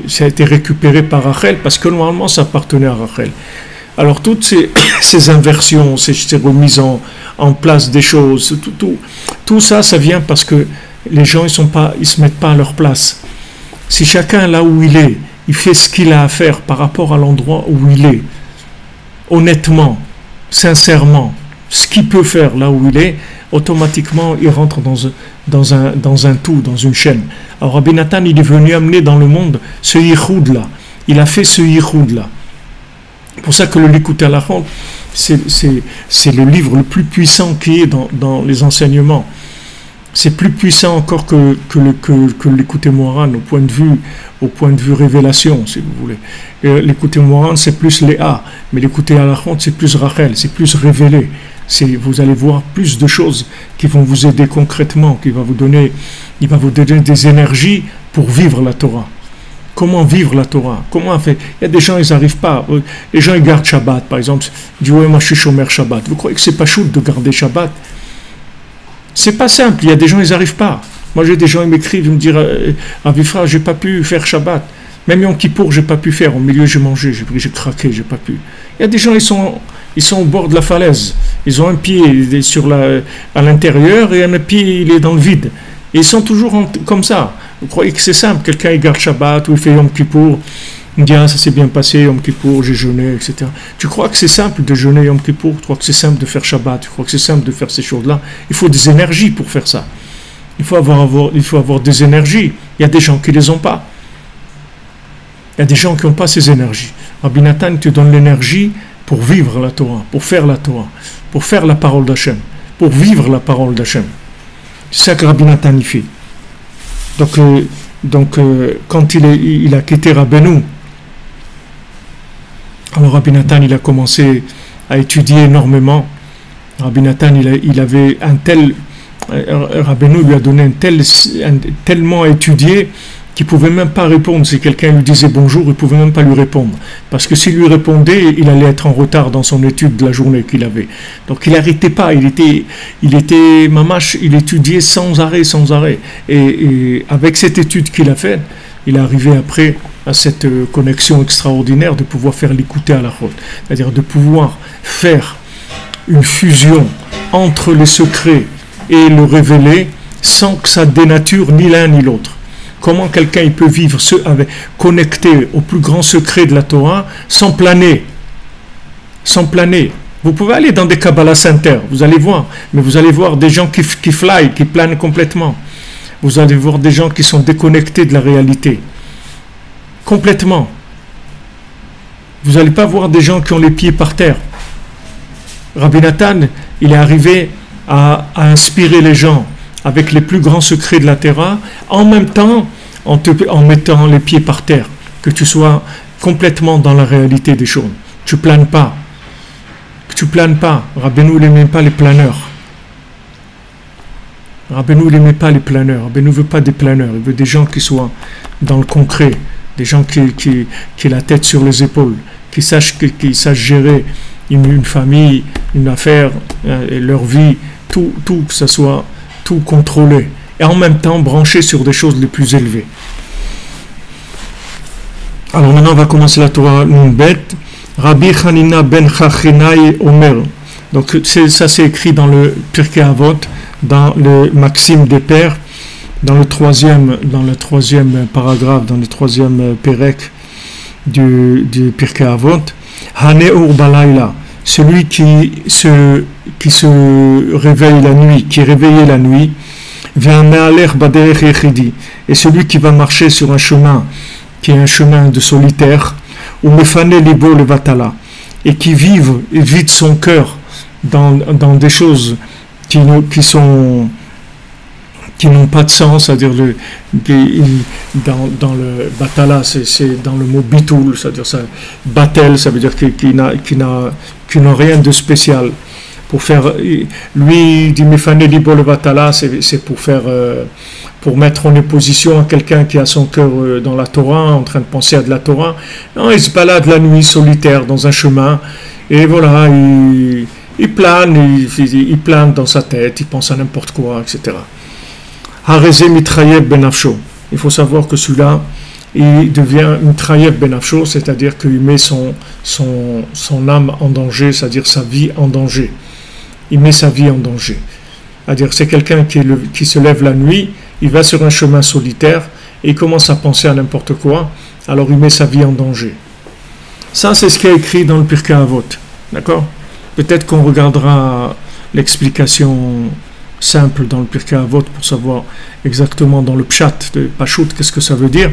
ça a été récupéré par Rachel, parce que normalement, ça appartenait à Rachel. Alors, toutes ces inversions, ces remises en place des choses, tout ça vient parce que les gens, ils se mettent pas à leur place. Si chacun, là où il est, il fait ce qu'il a à faire par rapport à l'endroit où il est, honnêtement, sincèrement, ce qu'il peut faire là où il est, automatiquement, il rentre dans un tout, dans une chaîne. Alors, Rabbi Nathan, il est venu amener dans le monde ce yichoud-là. Il a fait ce yichoud-là. C'est pour ça que le Likutei Halachot, c'est le livre le plus puissant qui est dans les enseignements. C'est plus puissant encore que le Likutei Moharan au point de vue révélation, si vous voulez. Likutei Moharan, c'est plus Léa, mais le Likutei Halachot, c'est plus Rachel, c'est plus révélé. Vous allez voir plus de choses qui vont vous aider concrètement, il va vous donner des énergies pour vivre la Torah. Comment vivre la Torah? Comment faire? Il y a des gens, ils n'arrivent pas. Les gens, ils gardent Shabbat, par exemple. Ils disent, ouais, moi, je suis Shomer Shabbat. Vous croyez que c'est pas chouette de garder Shabbat? C'est pas simple. Il y a des gens, ils n'arrivent pas. Moi, j'ai des gens, ils m'écrivent, ils me disent, Avifra, j'ai pas pu faire Shabbat. Même Yom Kippour, j'ai pas pu faire. Au milieu, j'ai mangé, j'ai craqué, j'ai pas pu. Il y a des gens, ils sont au bord de la falaise. Ils ont un pied à l'intérieur et un pied, il est dans le vide. Et ils sont toujours comme ça. Vous croyez que c'est simple? Quelqu'un, il garde Shabbat ou il fait Yom Kippour. Il dit, ça s'est bien passé, Yom Kippour, j'ai jeûné, etc. Tu crois que c'est simple de jeûner Yom Kippour? Tu crois que c'est simple de faire Shabbat? Tu crois que c'est simple de faire ces choses-là? Il faut des énergies pour faire ça. Il faut avoir des énergies. Il y a des gens qui ne les ont pas. Il y a des gens qui n'ont pas ces énergies. Rabbi Nathan te donne l'énergie pour vivre la Torah, pour faire la Torah, pour faire la parole d'Hachem, pour vivre la parole d'Hachem. C'est ça que Rabbi Nathan y fait. Donc, quand il a quitté Rabbeinu, alors Rabbi Nathan, il a commencé à étudier énormément. Rabbi Nathan, il avait Rabbeinu lui a donné tellement à étudier qu'il ne pouvait même pas répondre. Si quelqu'un lui disait bonjour, il ne pouvait même pas lui répondre. Parce que s'il lui répondait, il allait être en retard dans son étude de la journée qu'il avait. Donc il n'arrêtait pas, il était mamache, il étudiait sans arrêt. Et avec cette étude qu'il a faite, il est arrivé après à cette connexion extraordinaire de pouvoir faire l'écouter à la route. C'est-à-dire de pouvoir faire une fusion entre les secrets et le révélé sans que ça dénature ni l'un ni l'autre. Comment quelqu'un il peut vivre connecté au plus grand secret de la Torah sans planer. Vous pouvez aller dans des Kabbalah Center, vous allez voir, mais vous allez voir des gens qui fly, qui planent complètement. Vous allez voir des gens qui sont déconnectés de la réalité. Complètement. Vous n'allez pas voir des gens qui ont les pieds par terre. Rabbi Nathan, il est arrivé à inspirer les gens avec les plus grands secrets de la Torah, en même temps en mettant les pieds par terre, que tu sois complètement dans la réalité des choses. Tu planes pas. Rabbeinu il n'aimait pas les planeurs. Rabbeinu il n'aimait pas les planeurs. Rabbeinu ne veut pas des planeurs. Il veut des gens qui soient dans le concret, des gens qui aient la tête sur les épaules, qui sachent gérer une famille, une affaire, et leur vie, tout que ça soit tout contrôlé, et en même temps branché sur des choses les plus élevées. Alors maintenant on va commencer la Torah Nunbet. Rabbi Hanina ben Chachinai Omer. Donc ça c'est écrit dans le Pirkei Avot, dans le Maxime des Pères, dans le troisième paragraphe, dans le troisième Pérec du Pirkei Avot. Haneur Balayla, celui qui se réveille la nuit, qui est réveillé la nuit, et celui qui va marcher sur un chemin qui est un chemin de solitaire, ou mefane libo le vatala, et qui vide son cœur dans des choses qui n'ont pas de sens, c'est-à-dire dans le batala, c'est dans le mot bitoul, c'est-à-dire ça, batel, ça veut dire qui n'a rien de spécial. Pour faire, lui dit mefane libo le batala, c'est pour mettre en opposition à quelqu'un qui a son cœur dans la Torah, en train de penser à de la Torah. Non, il se balade la nuit solitaire dans un chemin, et voilà, il plane dans sa tête, il pense à n'importe quoi, etc. Harezé mitrayev benafsho. Il faut savoir que celui-là, il devient mitrayev benafsho, c'est-à-dire qu'il met son âme en danger, c'est-à-dire sa vie en danger. Il met sa vie en danger. C'est-à-dire c'est quelqu'un qui se lève la nuit, il va sur un chemin solitaire et il commence à penser à n'importe quoi, alors il met sa vie en danger. Ça, c'est ce qui est écrit dans le Pirkei Avot. D'accord ? Peut-être qu'on regardera l'explication simple dans le Pirkei Avot pour savoir exactement dans le pshat de Pashut qu'est-ce que ça veut dire.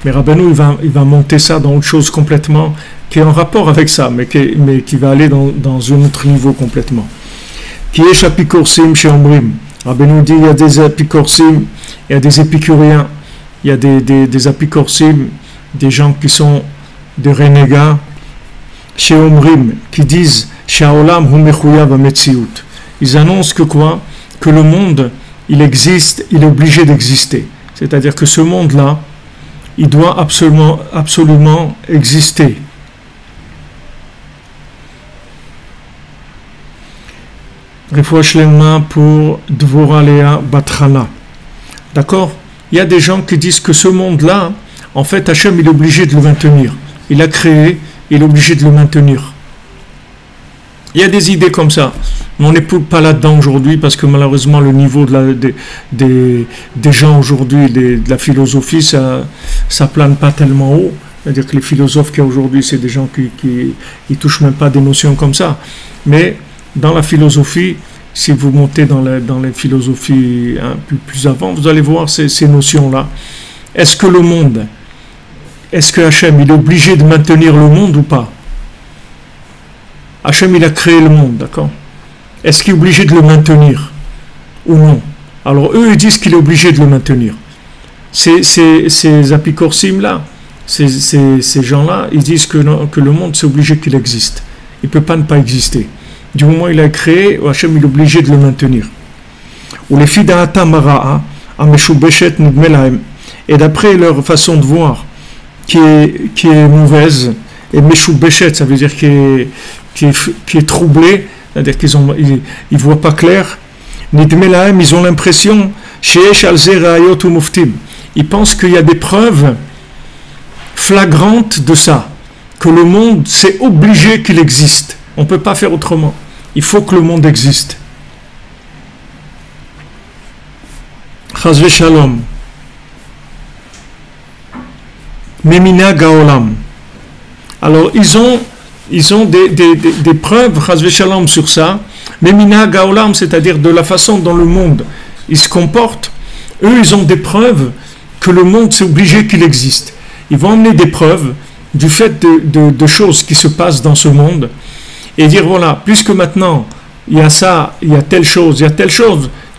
Mais Rabbeinu il va monter ça dans autre chose complètement qui est en rapport avec ça, mais qui va aller dans un autre niveau complètement. Qui est apikorsim chez Omrim. Rabbeinu dit il y a des apikorsim, il y a des épicuriens, il y a des apikorsim, des gens qui sont des renégats chez Omrim, qui disent Shaolam hu mechuyav hametziut. Ils annoncent que quoi? Que le monde, il existe, il est obligé d'exister. C'est-à-dire que ce monde-là, il doit absolument exister. Refouach lema pour Dvorah Léa Batrana. D'accord? Il y a des gens qui disent que ce monde-là, en fait, Hachem, il est obligé de le maintenir. Il a créé, il est obligé de le maintenir. Il y a des idées comme ça. Mais on n'est pas là-dedans aujourd'hui parce que malheureusement, le niveau des gens aujourd'hui, de la philosophie, ça plane pas tellement haut. C'est-à-dire que les philosophes qu'il y a aujourd'hui, c'est des gens qui touchent même pas des notions comme ça. Mais dans la philosophie, si vous montez dans les philosophies plus avant, vous allez voir ces notions-là. Est-ce que Hachem, il est obligé de maintenir le monde ou pas? Hachem, il a créé le monde, d'accord? Est-ce qu'il est obligé de le maintenir ou non? Alors, eux, ils disent qu'il est obligé de le maintenir. Ces apicorsim-là, ces gens-là, ils disent que le monde, c'est obligé qu'il existe. Il ne peut pas ne pas exister. Du moment où il a créé, Hachem, il est obligé de le maintenir. Ou les filles d'Ata Mara'a, Ameshubeshet Nidmelahem. et d'après leur façon de voir, qui est mauvaise, et Meshou Béchet, ça veut dire qui est troublé, c'est-à-dire qu'ils voient pas clair. Nidmelahem, ils ont l'impression, Sheesh al-Zer Rayot ou Muftim, ils pensent qu'il y a des preuves flagrantes de ça, que le monde, c'est obligé qu'il existe. On ne peut pas faire autrement. Il faut que le monde existe. Chazve Shalom. Memina Gaolam. Alors, ils ont des preuves, Chazve Shalom, sur ça. Memina Gaolam, c'est-à-dire de la façon dont le monde il se comporte. Eux, ils ont des preuves que le monde, c'est obligé qu'il existe. Ils vont amener des preuves du fait de choses qui se passent dans ce monde et dire, voilà, puisque maintenant, il y a ça, il y a telle chose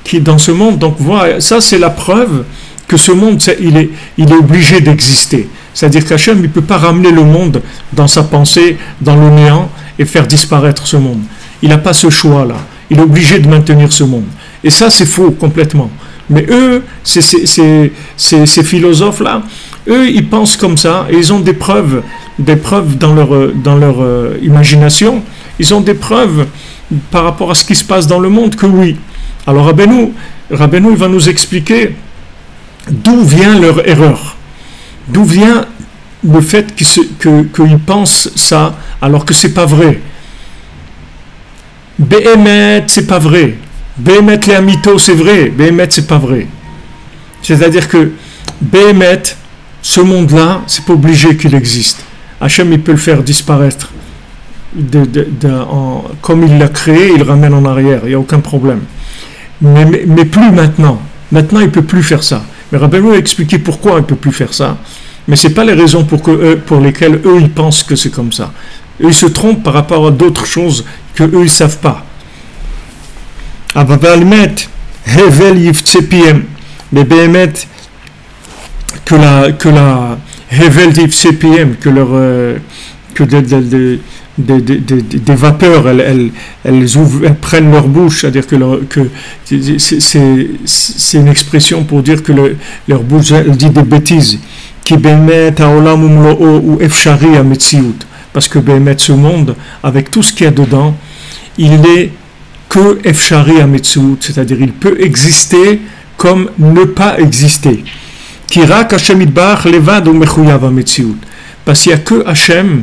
qui est dans ce monde, donc voilà, ça c'est la preuve que ce monde, il est obligé d'exister. C'est-à-dire qu'Hachem, il ne peut pas ramener le monde dans sa pensée, dans le néant, et faire disparaître ce monde. Il n'a pas ce choix-là. Il est obligé de maintenir ce monde. Et ça, c'est faux complètement. Mais eux, ces philosophes-là, eux, ils pensent comme ça, et ils ont des preuves dans leur imagination. Ils ont des preuves par rapport à ce qui se passe dans le monde que oui. Alors Rabbeinu, il va nous expliquer d'où vient leur erreur. D'où vient le fait qu'ils pensent ça alors que c'est pas vrai. Behemet, c'est pas vrai. Behemet les amito, c'est vrai. Behemet, c'est pas vrai. C'est-à-dire que Behemet, ce monde-là, c'est pas obligé qu'il existe. Hachem, il peut le faire disparaître. Comme il l'a créé, il le ramène en arrière. Il n'y a aucun problème. Mais plus maintenant. Maintenant, il ne peut plus faire ça. Mais Rabbeinu a expliqué pourquoi il ne peut plus faire ça. Mais ce n'est pas les raisons pour lesquelles eux, ils pensent que c'est comme ça. Eux, ils se trompent par rapport à d'autres choses que eux, ils ne savent pas. Mais Behemet, que la Hevel Yivtsepiem, que des vapeurs, elles prennent leur bouche, c'est-à-dire que c'est une expression pour dire que leur bouche elle dit des bêtises. Qui Behemet haolam umlo'o ou efshari hametziut, parce que Behemet, ce monde, avec tout ce qu'il y a dedans, il n'est que efshari hametziut, c'est-à-dire il peut exister comme ne pas exister. Kirak Hashem idbar levad ou mechuyav hametziut, parce qu'il n'y a que Hashem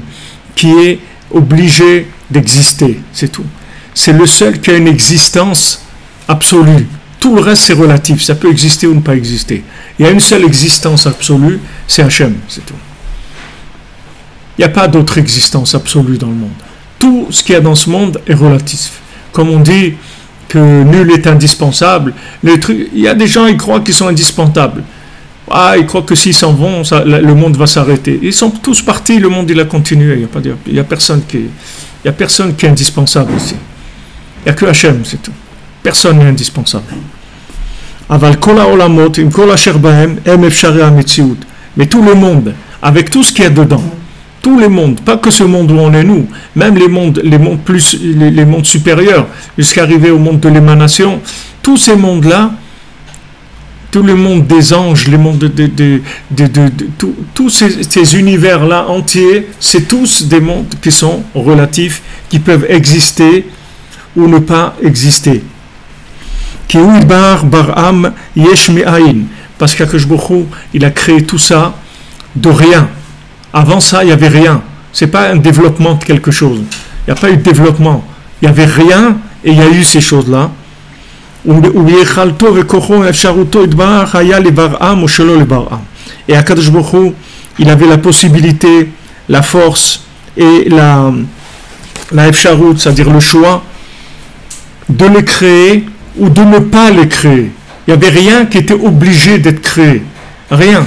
qui est obligé d'exister, c'est tout. C'est le seul qui a une existence absolue. Tout le reste, c'est relatif. Ça peut exister ou ne pas exister. Il y a une seule existence absolue, c'est Hachem, c'est tout. Il n'y a pas d'autre existence absolue dans le monde. Tout ce qu'il y a dans ce monde est relatif. Comme on dit que nul est indispensable, il y a des gens qui croient qu'ils sont indispensables. Ils croient que s'ils s'en vont, le monde va s'arrêter. Ils sont tous partis, le monde il a continué. Il n'y a personne qui est indispensable ici. Il n'y a que Hachem, c'est tout. Personne n'est indispensable. Mais tout le monde, avec tout ce qu'il y a dedans, tout le monde, pas que ce monde où on est nous, même les mondes supérieurs, jusqu'à arriver au monde de l'émanation, tous ces mondes-là, tout le monde des anges, les mondes tous ces univers-là entiers, c'est tous des mondes qui sont relatifs, qui peuvent exister ou ne pas exister. Parce qu'Akadosh Baruch Hu, il a créé tout ça de rien. Avant ça, il n'y avait rien. Ce n'est pas un développement de quelque chose. Il n'y a pas eu de développement. Il n'y avait rien et il y a eu ces choses-là. Et Akadosh Baruch Hu, il avait la possibilité, la force et la efsharut, c'est-à-dire le choix, de les créer ou de ne pas les créer. Il n'y avait rien qui était obligé d'être créé. Rien.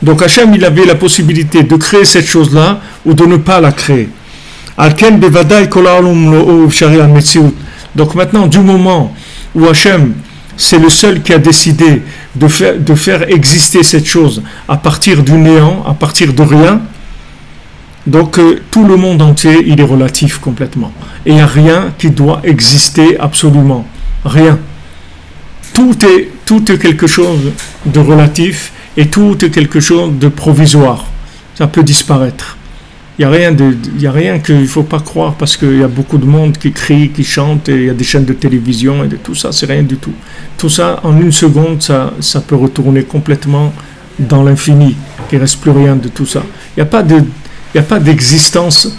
Donc Hachem, il avait la possibilité de créer cette chose-là ou de ne pas la créer. Donc maintenant, du moment où Hachem, c'est le seul qui a décidé de faire exister cette chose à partir du néant, à partir de rien, donc tout le monde entier, il est relatif complètement. Et il n'y a rien qui doit exister absolument. Rien. Tout est quelque chose de relatif et tout est quelque chose de provisoire. Ça peut disparaître. Il n'y a rien qu'il ne faut pas croire parce qu'il y a beaucoup de monde qui crie, qui chante, et il y a des chaînes de télévision et de tout ça, c'est rien du tout. Tout ça, en une seconde, ça peut retourner complètement dans l'infini. Il ne reste plus rien de tout ça. Il n'y a pas d'existence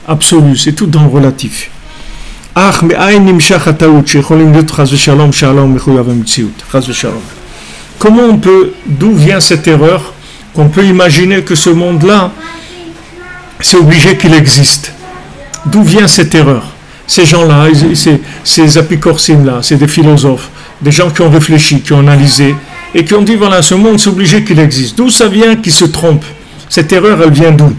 absolue, c'est tout dans le relatif. Comment d'où vient cette erreur qu'on peut imaginer que ce monde-là, c'est obligé qu'il existe? D'où vient cette erreur? Ces gens-là, ces apicorsim-là, c'est des philosophes, des gens qui ont réfléchi, qui ont analysé, et qui ont dit, voilà, ce monde, c'est obligé qu'il existe. D'où ça vient qu'ils se trompent? Cette erreur, elle vient d'où?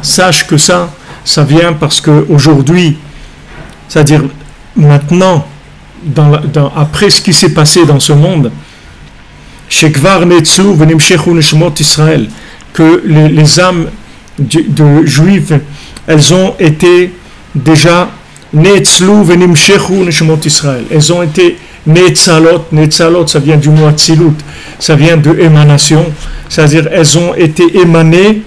Sache que ça vient parce qu'aujourd'hui, c'est-à-dire maintenant, après ce qui s'est passé dans ce monde, que les âmes de juives, elles ont été déjà elles ont été Netzalot, ça vient du mot Atzilut, ça vient de émanation, c'est-à-dire elles ont été émanées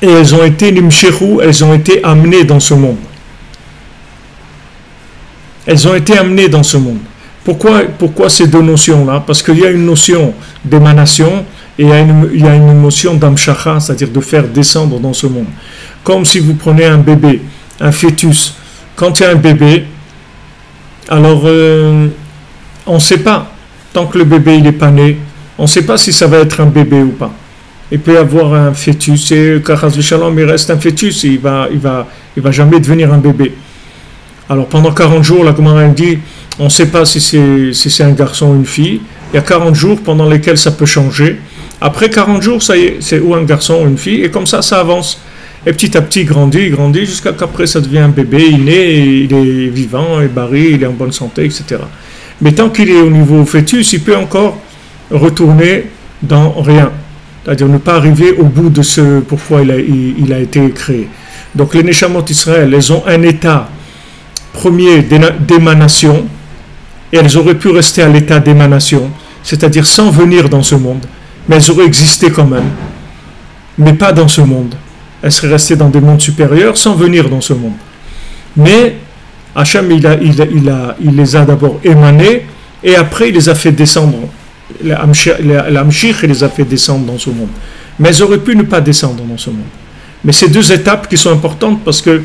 et elles ont été Nimshechu, elles ont été amenées dans ce monde. Elles ont été amenées dans ce monde. Pourquoi ces deux notions-là? Parce qu'il y a une notion d'émanation et il y a une notion d'amshacha, c'est-à-dire de faire descendre dans ce monde. Comme si vous prenez un bébé, un fœtus. Quand il y a un bébé, alors on ne sait pas, tant que le bébé il n'est pas né, on ne sait pas si ça va être un bébé ou pas. Il peut y avoir un fœtus et Kachas V'Shalom, il reste un fœtus, il va jamais devenir un bébé. Alors pendant 40 jours, la Gemara dit, on ne sait pas si c'est un garçon ou une fille. Il y a 40 jours pendant lesquels ça peut changer. Après 40 jours, ça y est, c'est ou un garçon ou une fille, et comme ça avance. Et petit à petit, il grandit, jusqu'à qu'après ça devient un bébé, il naît, il est vivant, il est barré, il est en bonne santé, etc. Mais tant qu'il est au niveau fœtus, il peut encore retourner dans rien. C'est-à-dire ne pas arriver au bout de ce pourquoi il a été créé. Donc les Neshamot Israël, elles ont un état premier d'émanation, et elles auraient pu rester à l'état d'émanation, c'est-à-dire sans venir dans ce monde, mais elles auraient existé quand même, mais pas dans ce monde. Elles seraient restées dans des mondes supérieurs sans venir dans ce monde. Mais Hachem, il les a d'abord émanés, et après il les a fait descendre. L'Amshich, il les a fait descendre dans ce monde. Mais elles auraient pu ne pas descendre dans ce monde. Mais ces deux étapes qui sont importantes, parce que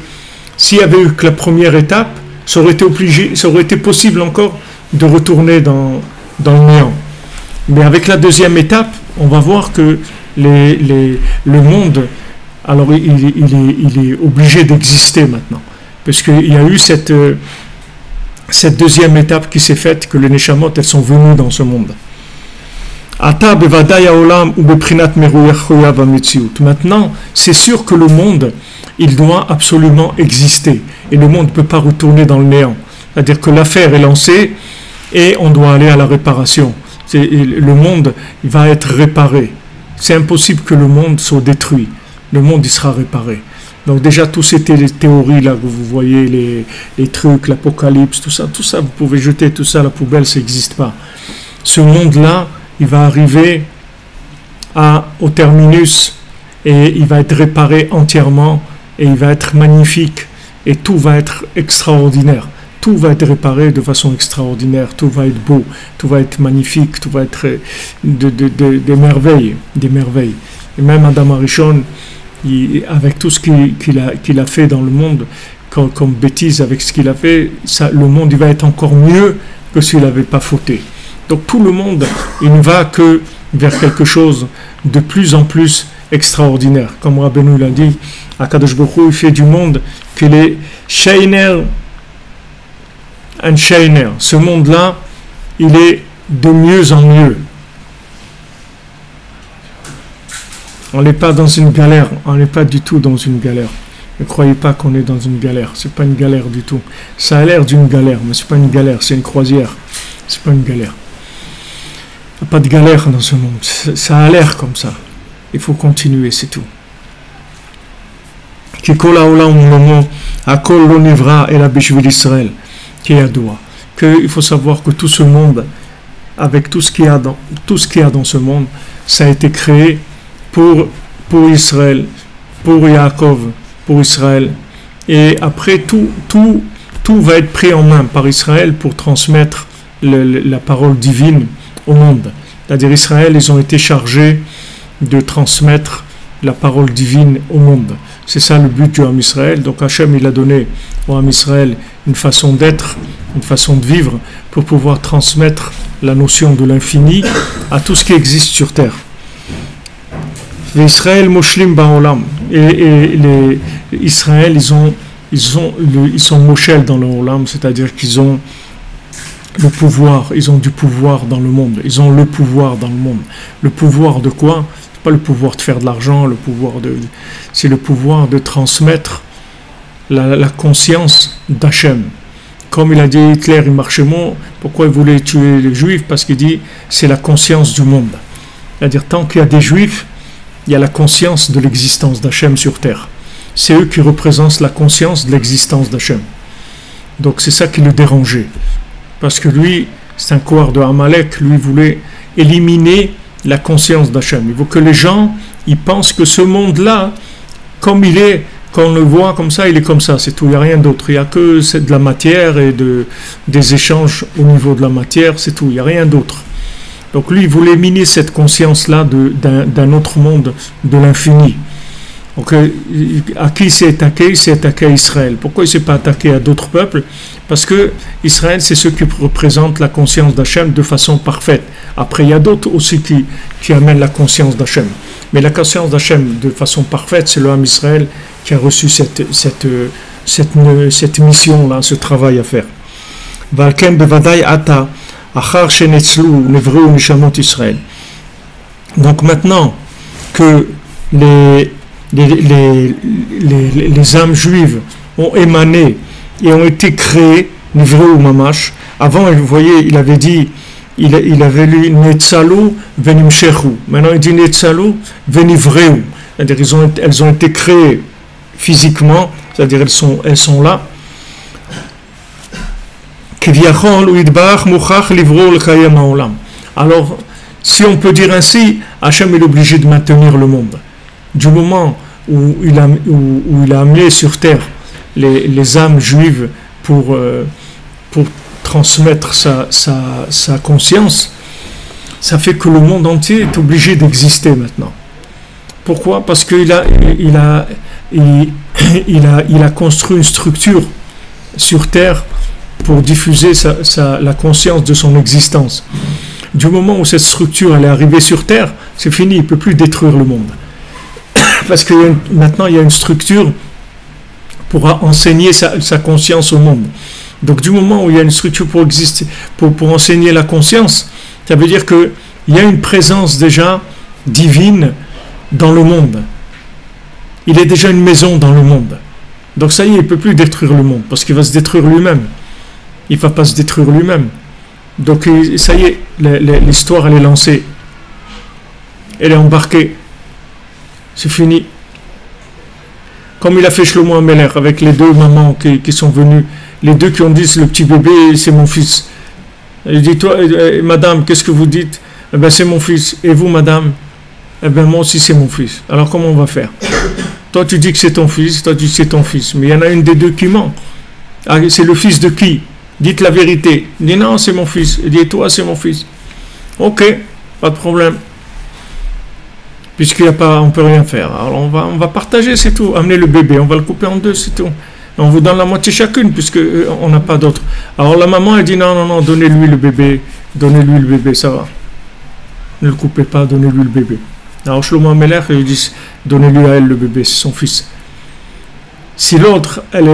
s'il y avait eu que la première étape, ça aurait été possible encore de retourner dans le néant. Mais avec la deuxième étape, on va voir que le monde, alors il est obligé d'exister maintenant. Parce qu'il y a eu cette deuxième étape qui s'est faite, que les Neshamot, elles sont venues dans ce monde. Maintenant, c'est sûr que le monde, il doit absolument exister. Et le monde ne peut pas retourner dans le néant. C'est-à-dire que l'affaire est lancée et on doit aller à la réparation. Le monde il va être réparé. C'est impossible que le monde soit détruit. Le monde, il sera réparé. Donc déjà, toutes ces théories là que vous voyez, les trucs, l'apocalypse, tout ça, vous pouvez jeter tout ça à la poubelle, ça n'existe pas. Ce monde-là, il va arriver au terminus et il va être réparé entièrement et il va être magnifique et tout va être extraordinaire. Tout va être réparé de façon extraordinaire, tout va être beau, tout va être magnifique, tout va être des merveilles. Et même Adam Arishon, avec tout ce qu'il a fait dans le monde, comme bêtise avec ce qu'il a fait, le monde il va être encore mieux que s'il n'avait pas fauté. Donc tout le monde, il ne va que vers quelque chose de plus en plus extraordinaire. Comme Rabbeinu l'a dit, Akadosh Baruch Hu, il fait du monde qu'il est Sheiner and Sheiner. Ce monde-là, il est de mieux en mieux. On n'est pas dans une galère, on n'est pas du tout dans une galère. Ne croyez pas qu'on est dans une galère, c'est pas une galère du tout. Ça a l'air d'une galère, mais c'est pas une galère, c'est une croisière. C'est pas une galère. Il n'y a pas de galère dans ce monde. Ça a l'air comme ça. Il faut continuer, c'est tout. Keyadoua. Qu'il faut savoir que tout ce monde, avec tout ce qu'il y a dans ce monde, ça a été créé pour Israël, pour Yaakov, pour Israël. Et après, tout va être pris en main par Israël pour transmettre la parole divine au monde. C'est-à-dire Israël, ils ont été chargés de transmettre la parole divine au monde. C'est ça le but du Ham Israël. Donc Hachem, il a donné au Ham Israël une façon d'être, une façon de vivre pour pouvoir transmettre la notion de l'infini à tout ce qui existe sur terre. Israël Moshlim Ba'olam. Et les Israël, ils sont moshel dans le Olam, c'est-à-dire qu'ils ont le pouvoir, ils ont du pouvoir dans le monde, ils ont le pouvoir dans le monde. Le pouvoir de quoi? C'est pas le pouvoir de faire de l'argent, c'est le pouvoir de transmettre la conscience d'Hachem. Comme il a dit Hitler et Marchemont, pourquoi il voulait tuer les Juifs? Parce qu'il dit c'est la conscience du monde. C'est-à-dire tant qu'il y a des Juifs, il y a la conscience de l'existence d'Hachem sur terre. C'est eux qui représentent la conscience de l'existence d'Hachem. Donc c'est ça qui le dérangeait. Parce que lui, c'est un coureur de Amalek, lui voulait éliminer la conscience d'Hachem. Il veut que les gens, ils pensent que ce monde-là, comme il est, quand on le voit comme ça, il est comme ça, c'est tout, il n'y a rien d'autre. Il n'y a que de la matière et des échanges au niveau de la matière, c'est tout, il n'y a rien d'autre. Donc lui, il voulait miner cette conscience-là d'un autre monde, de l'infini. Donc, à qui il s'est attaqué? Il s'est attaqué à Israël. Pourquoi il ne s'est pas attaqué à d'autres peuples? Parce que Israël, c'est ceux qui représentent la conscience d'Hachem de façon parfaite. Après, il y a d'autres aussi qui amènent la conscience d'Hachem. Mais la conscience d'Hachem de façon parfaite, c'est le Ham Israël qui a reçu cette mission-là, ce travail à faire. Valken bevadai ata achar shenetzlu nevreu nishamot Israël. Donc maintenant que les âmes juives ont émané et ont été créées, Nivreu ou Mamash. Avant, vous voyez, il avait dit, il avait lu Netzalu venimshechu. Maintenant, il dit Netzalu venivreu. C'est-à-dire, elles ont été créées physiquement, c'est-à-dire, elles sont là. Alors, si on peut dire ainsi, Hachem est obligé de maintenir le monde. Du moment où il a amené sur terre les âmes juives pour transmettre sa conscience, ça fait que le monde entier est obligé d'exister maintenant. Pourquoi? Parce qu'il a construit une structure sur terre pour diffuser la conscience de son existence. Du moment où cette structure elle est arrivée sur terre, c'est fini, il ne peut plus détruire le monde. Parce que maintenant il y a une structure pour enseigner sa conscience au monde. Donc du moment où il y a une structure pour exister, pour enseigner la conscience, ça veut dire qu'il y a une présence déjà divine dans le monde. Il est déjà une maison dans le monde. Donc ça y est, il ne peut plus détruire le monde, parce qu'il va se détruire lui-même. Il ne va pas se détruire lui-même. Donc ça y est, l'histoire elle est lancée. Elle est embarquée. C'est fini. Comme il a fait Shlomo Ameler avec les deux mamans qui sont venues, les deux qui ont dit le petit bébé c'est mon fils. Il dit toi madame qu'est-ce que vous dites? Eh bien c'est mon fils. Et vous madame? Eh bien moi aussi c'est mon fils. Alors comment on va faire? Toi tu dis que c'est ton fils, toi tu dis que c'est ton fils. Mais il y en a une des deux qui ment. Ah, c'est le fils de qui? Dites la vérité. Il dit non c'est mon fils. Il dit et toi c'est mon fils. Ok, pas de problème. Puisqu'il n'y a pas, on ne peut rien faire. Alors on va partager, c'est tout. Amenez le bébé, on va le couper en deux, c'est tout. On vous donne la moitié chacune, puisqu'on n'a pas d'autre. Alors la maman, elle dit non, donnez-lui le bébé, ça va. Ne le coupez pas, donnez-lui le bébé. Alors Shlomo Ameler, il dit, donnez-lui à elle le bébé, c'est son fils. Si l'autre, elle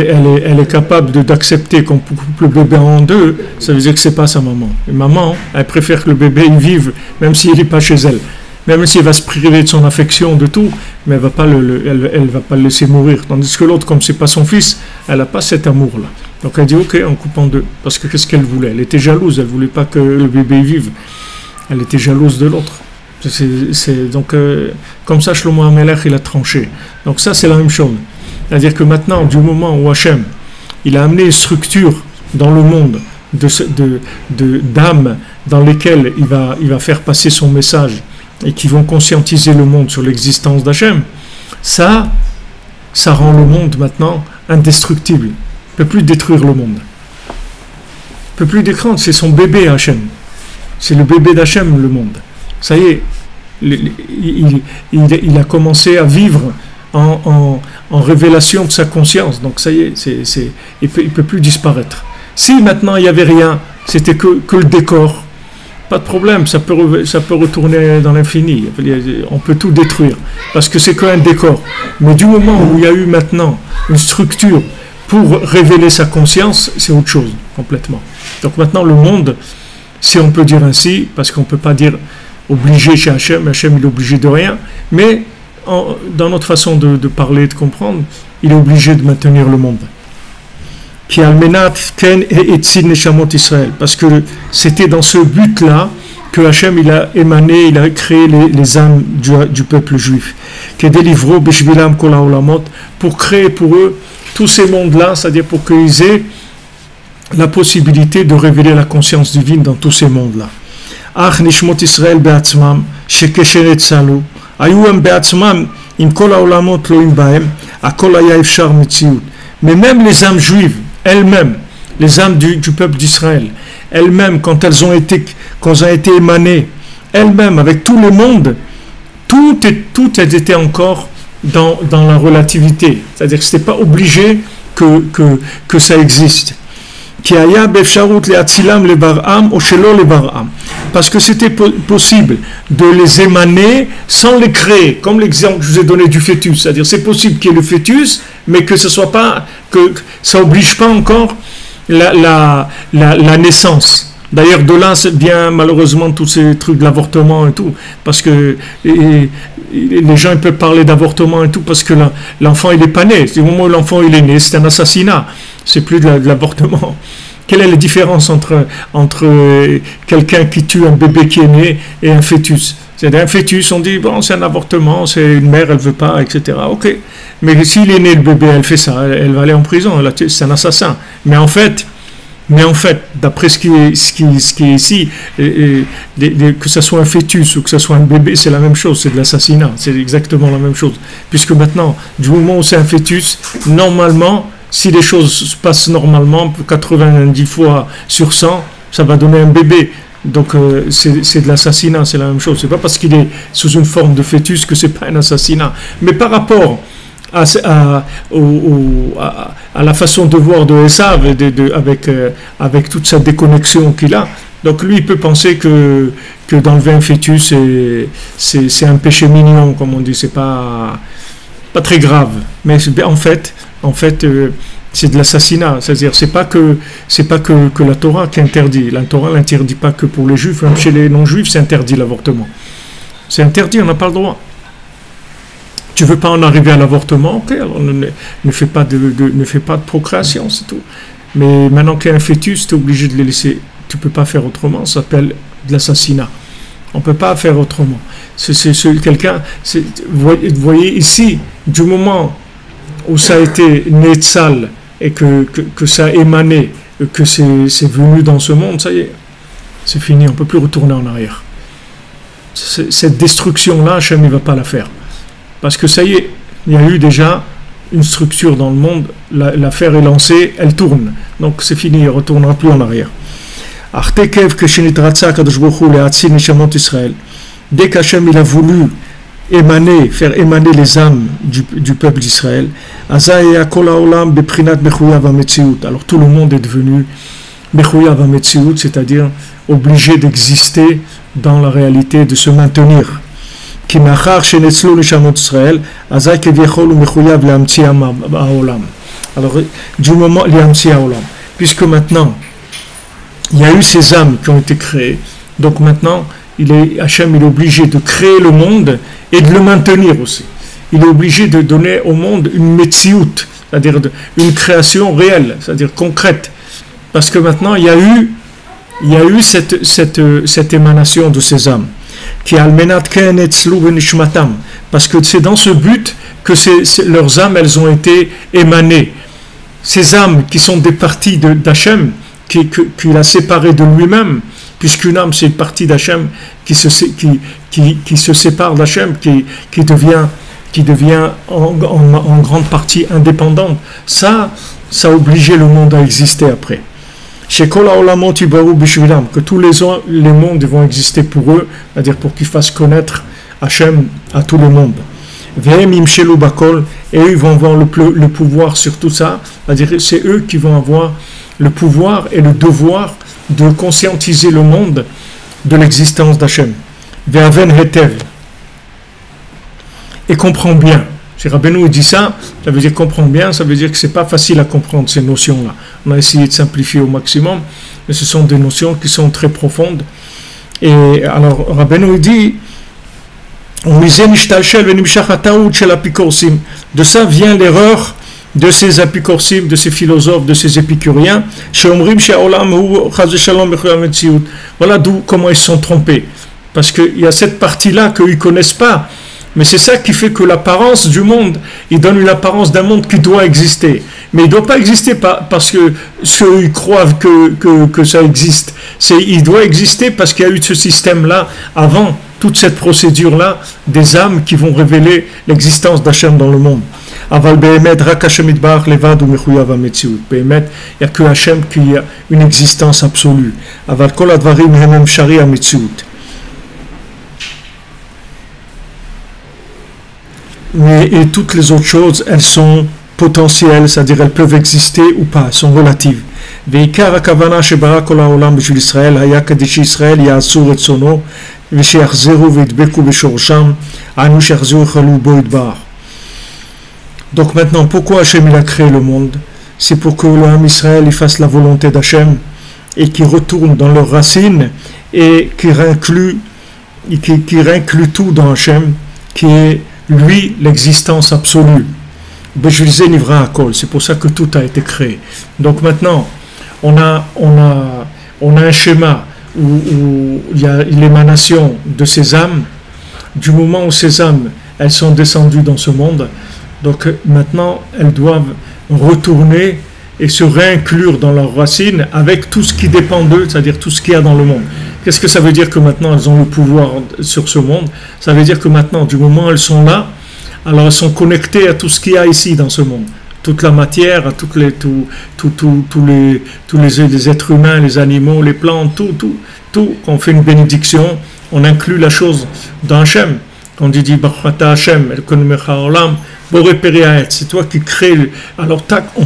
est capable d'accepter qu'on coupe le bébé en deux, ça veut dire que ce n'est pas sa maman. Et maman, elle préfère que le bébé il vive, même s'il n'est pas chez elle. Même s'il va se priver de son affection, de tout, mais elle ne va pas le laisser mourir. Tandis que l'autre, comme ce n'est pas son fils, elle n'a pas cet amour-là. Donc elle dit, ok, on coupe en deux. Parce que qu'est-ce qu'elle voulait? Elle était jalouse, elle ne voulait pas que le bébé vive. Elle était jalouse de l'autre. Donc, comme ça, Shlomo Ameler, il a tranché. Donc ça, c'est la même chose. C'est-à-dire que maintenant, du moment où Hachem, il a amené une structure dans le monde d'âmes dans lesquelles il va faire passer son message et qui vont conscientiser le monde sur l'existence d'Hachem, ça rend le monde maintenant indestructible. Il ne peut plus détruire le monde. Il ne peut plus détruire, c'est son bébé Hachem. C'est le bébé d'Hachem, le monde. Ça y est, il a commencé à vivre en révélation de sa conscience. Donc ça y est, il ne peut plus disparaître. Si maintenant il n'y avait rien, c'était que le décor, pas de problème, ça peut retourner dans l'infini. On peut tout détruire, parce que c'est qu'un décor. Mais du moment où il y a eu maintenant une structure pour révéler sa conscience, c'est autre chose, complètement. Donc maintenant le monde, si on peut dire ainsi, parce qu'on ne peut pas dire obligé chez Hachem, Hachem il est obligé de rien, mais dans notre façon de parler, de comprendre, il est obligé de maintenir le monde. Parce que c'était dans ce but-là que Hachem il a émané, il a créé les âmes du peuple juif. Pour créer pour eux tous ces mondes-là, c'est-à-dire pour qu'ils aient la possibilité de révéler la conscience divine dans tous ces mondes-là. Mais même les âmes juives, elles-mêmes, les âmes du peuple d'Israël, elles-mêmes, quand elles ont été émanées, elles-mêmes, avec tout le monde, tout elles étaient encore dans la relativité. C'est-à-dire que ce n'était pas obligé que ça existe. Parce que c'était possible de les émaner sans les créer, comme l'exemple que je vous ai donné du fœtus. C'est-à-dire c'est possible qu'il y ait le fœtus, mais que ce soit pas, que ça n'oblige pas encore la naissance. D'ailleurs, de là, c'est bien malheureusement tous ces trucs de l'avortement et tout, parce que les gens ils peuvent parler d'avortement et tout, parce que l'enfant il est pas né. Du moment où l'enfant il est né, c'est un assassinat. C'est plus de l'avortement. Quelle est la différence entre quelqu'un qui tue un bébé qui est né et un fœtus? C'est un fœtus, on dit bon c'est un avortement, c'est une mère elle veut pas, etc. Ok. Mais s'il est né le bébé, elle fait ça, elle va aller en prison. C'est un assassin. Mais en fait, d'après ce qui est ici, que ce soit un fœtus ou que ce soit un bébé, c'est la même chose, c'est de l'assassinat, c'est exactement la même chose. Puisque maintenant, du moment où c'est un fœtus, normalement, si les choses se passent normalement, 90 fois sur 100, ça va donner un bébé. Donc c'est de l'assassinat, c'est la même chose. C'est pas parce qu'il est sous une forme de fœtus que c'est pas un assassinat. Mais par rapport à la façon de voir de Esav avec toute sa déconnexion qu'il a. Donc lui, il peut penser que d'enlever un fœtus, c'est un péché mignon, comme on dit, c'est pas très grave. Mais en fait, c'est de l'assassinat. C'est-à-dire, c'est pas que la Torah qui interdit. La Torah l'interdit pas que pour les Juifs, même chez les non-Juifs, c'est interdit l'avortement. C'est interdit, on n'a pas le droit. Tu veux pas en arriver à l'avortement, ok, alors ne fais pas de procréation, c'est tout. Mais maintenant qu'il y a un fœtus, tu es obligé de les laisser. Tu peux pas faire autrement, ça s'appelle de l'assassinat. On peut pas faire autrement. Vous voyez ici, du moment où ça a été Netzal et que ça a émané, que c'est venu dans ce monde, ça y est, c'est fini, on peut plus retourner en arrière. Cette destruction-là, Hachem ne va pas la faire. Parce que ça y est, il y a eu déjà une structure dans le monde, l'affaire est lancée, elle tourne. Donc c'est fini, elle ne retournera plus en arrière. Dès qu'Hachem il a voulu faire émaner les âmes du peuple d'Israël, alors tout le monde est devenu Mechuyav HaMetziut, c'est-à-dire obligé d'exister dans la réalité, de se maintenir. Alors, du moment, puisque maintenant, il y a eu ces âmes qui ont été créées, donc maintenant, Hachem il est obligé de créer le monde et de le maintenir aussi. Il est obligé de donner au monde une metziut, c'est-à-dire une création réelle, c'est-à-dire concrète. Parce que maintenant, il y a eu cette émanation de ces âmes. Parce que c'est dans ce but que leurs âmes elles ont été émanées ces âmes qui sont des parties d'Hachem, qu'il a séparées de lui-même, puisqu'une âme c'est une partie d'Hachem qui se sépare d'Hachem, qui devient en grande partie indépendante. Ça a obligé le monde à exister après. Que tous les mondes vont exister pour eux, c'est-à-dire pour qu'ils fassent connaître Hachem à tout le monde. Et eux ils vont avoir le pouvoir sur tout ça, c'est-à-dire c'est eux qui vont avoir le pouvoir et le devoir de conscientiser le monde de l'existence d'Hachem. Et comprend bien. Si Rabbeinu dit ça veut dire comprendre bien, ça veut dire que c'est pas facile à comprendre ces notions-là. On a essayé de simplifier au maximum, mais ce sont des notions qui sont très profondes. Et alors Rabbeinu dit, de ça vient l'erreur de ces apicorsim, de ces philosophes, de ces épicuriens. Voilà comment ils se sont trompés. Parce qu'il y a cette partie-là qu'ils ne connaissent pas. Mais c'est ça qui fait que l'apparence du monde, il donne une apparence d'un monde qui doit exister. Mais il ne doit pas exister parce que ceux ils croient que ça existe. Il doit exister parce qu'il y a eu ce système-là avant, toute cette procédure-là, des âmes qui vont révéler l'existence d'Hachem dans le monde. Aval Behemet, Rak Hashem Itbarach Levad ou Mechuyav HaMetziut. Behemet, il n'y a que Hachem qui a une existence absolue. Aval Kol Advarim Hemem Shari HaMetziut. Et toutes les autres choses, elles sont potentielles, c'est-à-dire elles peuvent exister ou pas, elles sont relatives. Veikar HaKavana Shebara Kol HaOlam B'Shvil Israël, Haya Kadesh Israël Ya'asur Et Sono, V'She'achzeru V'Yidbeku B'Shorsham, Anu She'achzeru Chalu Bo Yidbar. Donc maintenant, pourquoi Hachem il a créé le monde? C'est pour que l'homme Israël il fasse la volonté d'Hachem et qu'il retourne dans leurs racines et qu'il réinclut tout dans Hachem, qui est lui l'existence absolue. C'est pour ça que tout a été créé. Donc maintenant, on a un schéma où il y a l'émanation de ces âmes. Du moment où ces âmes elles sont descendues dans ce monde, donc maintenant elles doivent retourner et se réinclure dans leurs racines avec tout ce qui dépend d'eux, c'est-à-dire tout ce qu'il y a dans le monde. Qu'est-ce que ça veut dire que maintenant elles ont le pouvoir sur ce monde? Ça veut dire que maintenant, du moment où elles sont là, alors elles sont connectées à tout ce qu'il y a ici dans ce monde. Toute la matière, à tous les êtres humains, les animaux, les plantes, tout. Quand on fait une bénédiction, on inclut la chose dans Hachem. Quand on dit Baruch Hashem, El-Konumecha Olam, c'est toi qui crée. Alors tac, on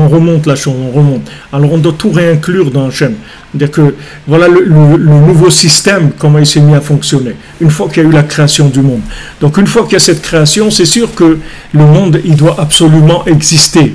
remonte la chose, on remonte. Alors on doit tout réinclure dans Hachem. C'est-à-dire que voilà le nouveau système, comment il s'est mis à fonctionner. Une fois qu'il y a eu la création du monde. Donc une fois qu'il y a cette création, c'est sûr que le monde, il doit absolument exister.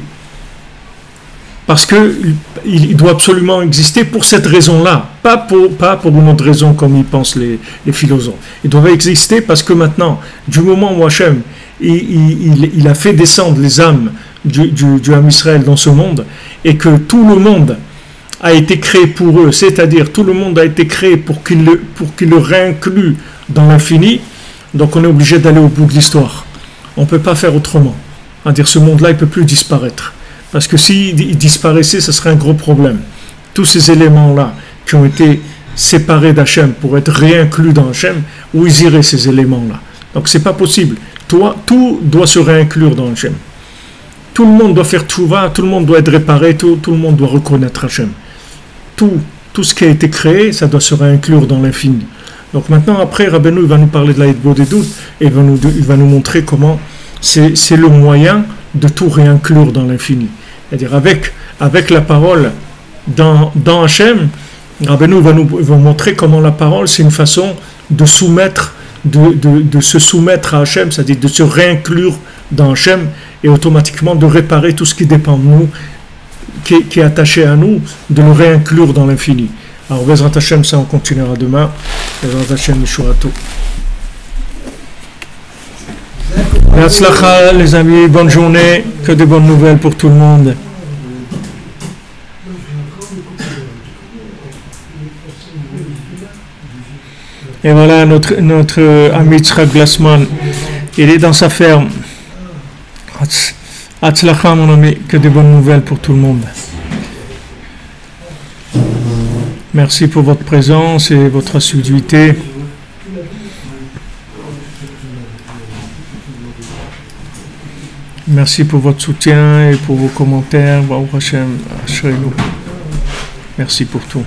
Parce qu'il doit absolument exister pour cette raison-là, pas pour une autre raison comme ils pensent les philosophes. Il doit exister parce que maintenant, du moment où Hachem il a fait descendre les âmes du Ham Israël dans ce monde, et que tout le monde a été créé pour eux, c'est-à-dire tout le monde a été créé pour qu'il le réinclue dans l'infini, donc on est obligé d'aller au bout de l'histoire. On ne peut pas faire autrement. C'est-à-dire ce monde-là, il ne peut plus disparaître. Parce que s'il disparaissait, ce serait un gros problème. Tous ces éléments-là qui ont été séparés d'Hachem pour être réinclus dans Hachem, où ils iraient ces éléments-là? Donc c'est pas possible. Tout doit se réinclure dans Hachem. Tout le monde doit faire tchouva, tout le monde doit être réparé, tout le monde doit reconnaître Hachem. Tout ce qui a été créé, ça doit se réinclure dans l'infini. Donc maintenant, après, Rabbeinu il va nous parler de la Hitbod des doutes et il va nous montrer comment c'est le moyen de tout réinclure dans l'infini. C'est-à-dire avec la parole dans Hachem, Rabbeinu va montrer comment la parole, c'est une façon de soumettre, de se soumettre à Hachem, c'est-à-dire de se réinclure dans Hachem et automatiquement de réparer tout ce qui dépend de nous, qui est attaché à nous, de le réinclure dans l'infini. Alors, Bezrat Hachem, ça on continuera demain. Bezrat Hachem, Mishurato. Hatzlacha, les amis, bonne journée, que de bonnes nouvelles pour tout le monde. Et voilà notre ami Tzrak Glassman, il est dans sa ferme. Hatzlacha, mon ami, que des bonnes nouvelles pour tout le monde. Merci pour votre présence et votre assiduité. Merci pour votre soutien et pour vos commentaires. Baruch Hashem, Ashrenu. Merci pour tout.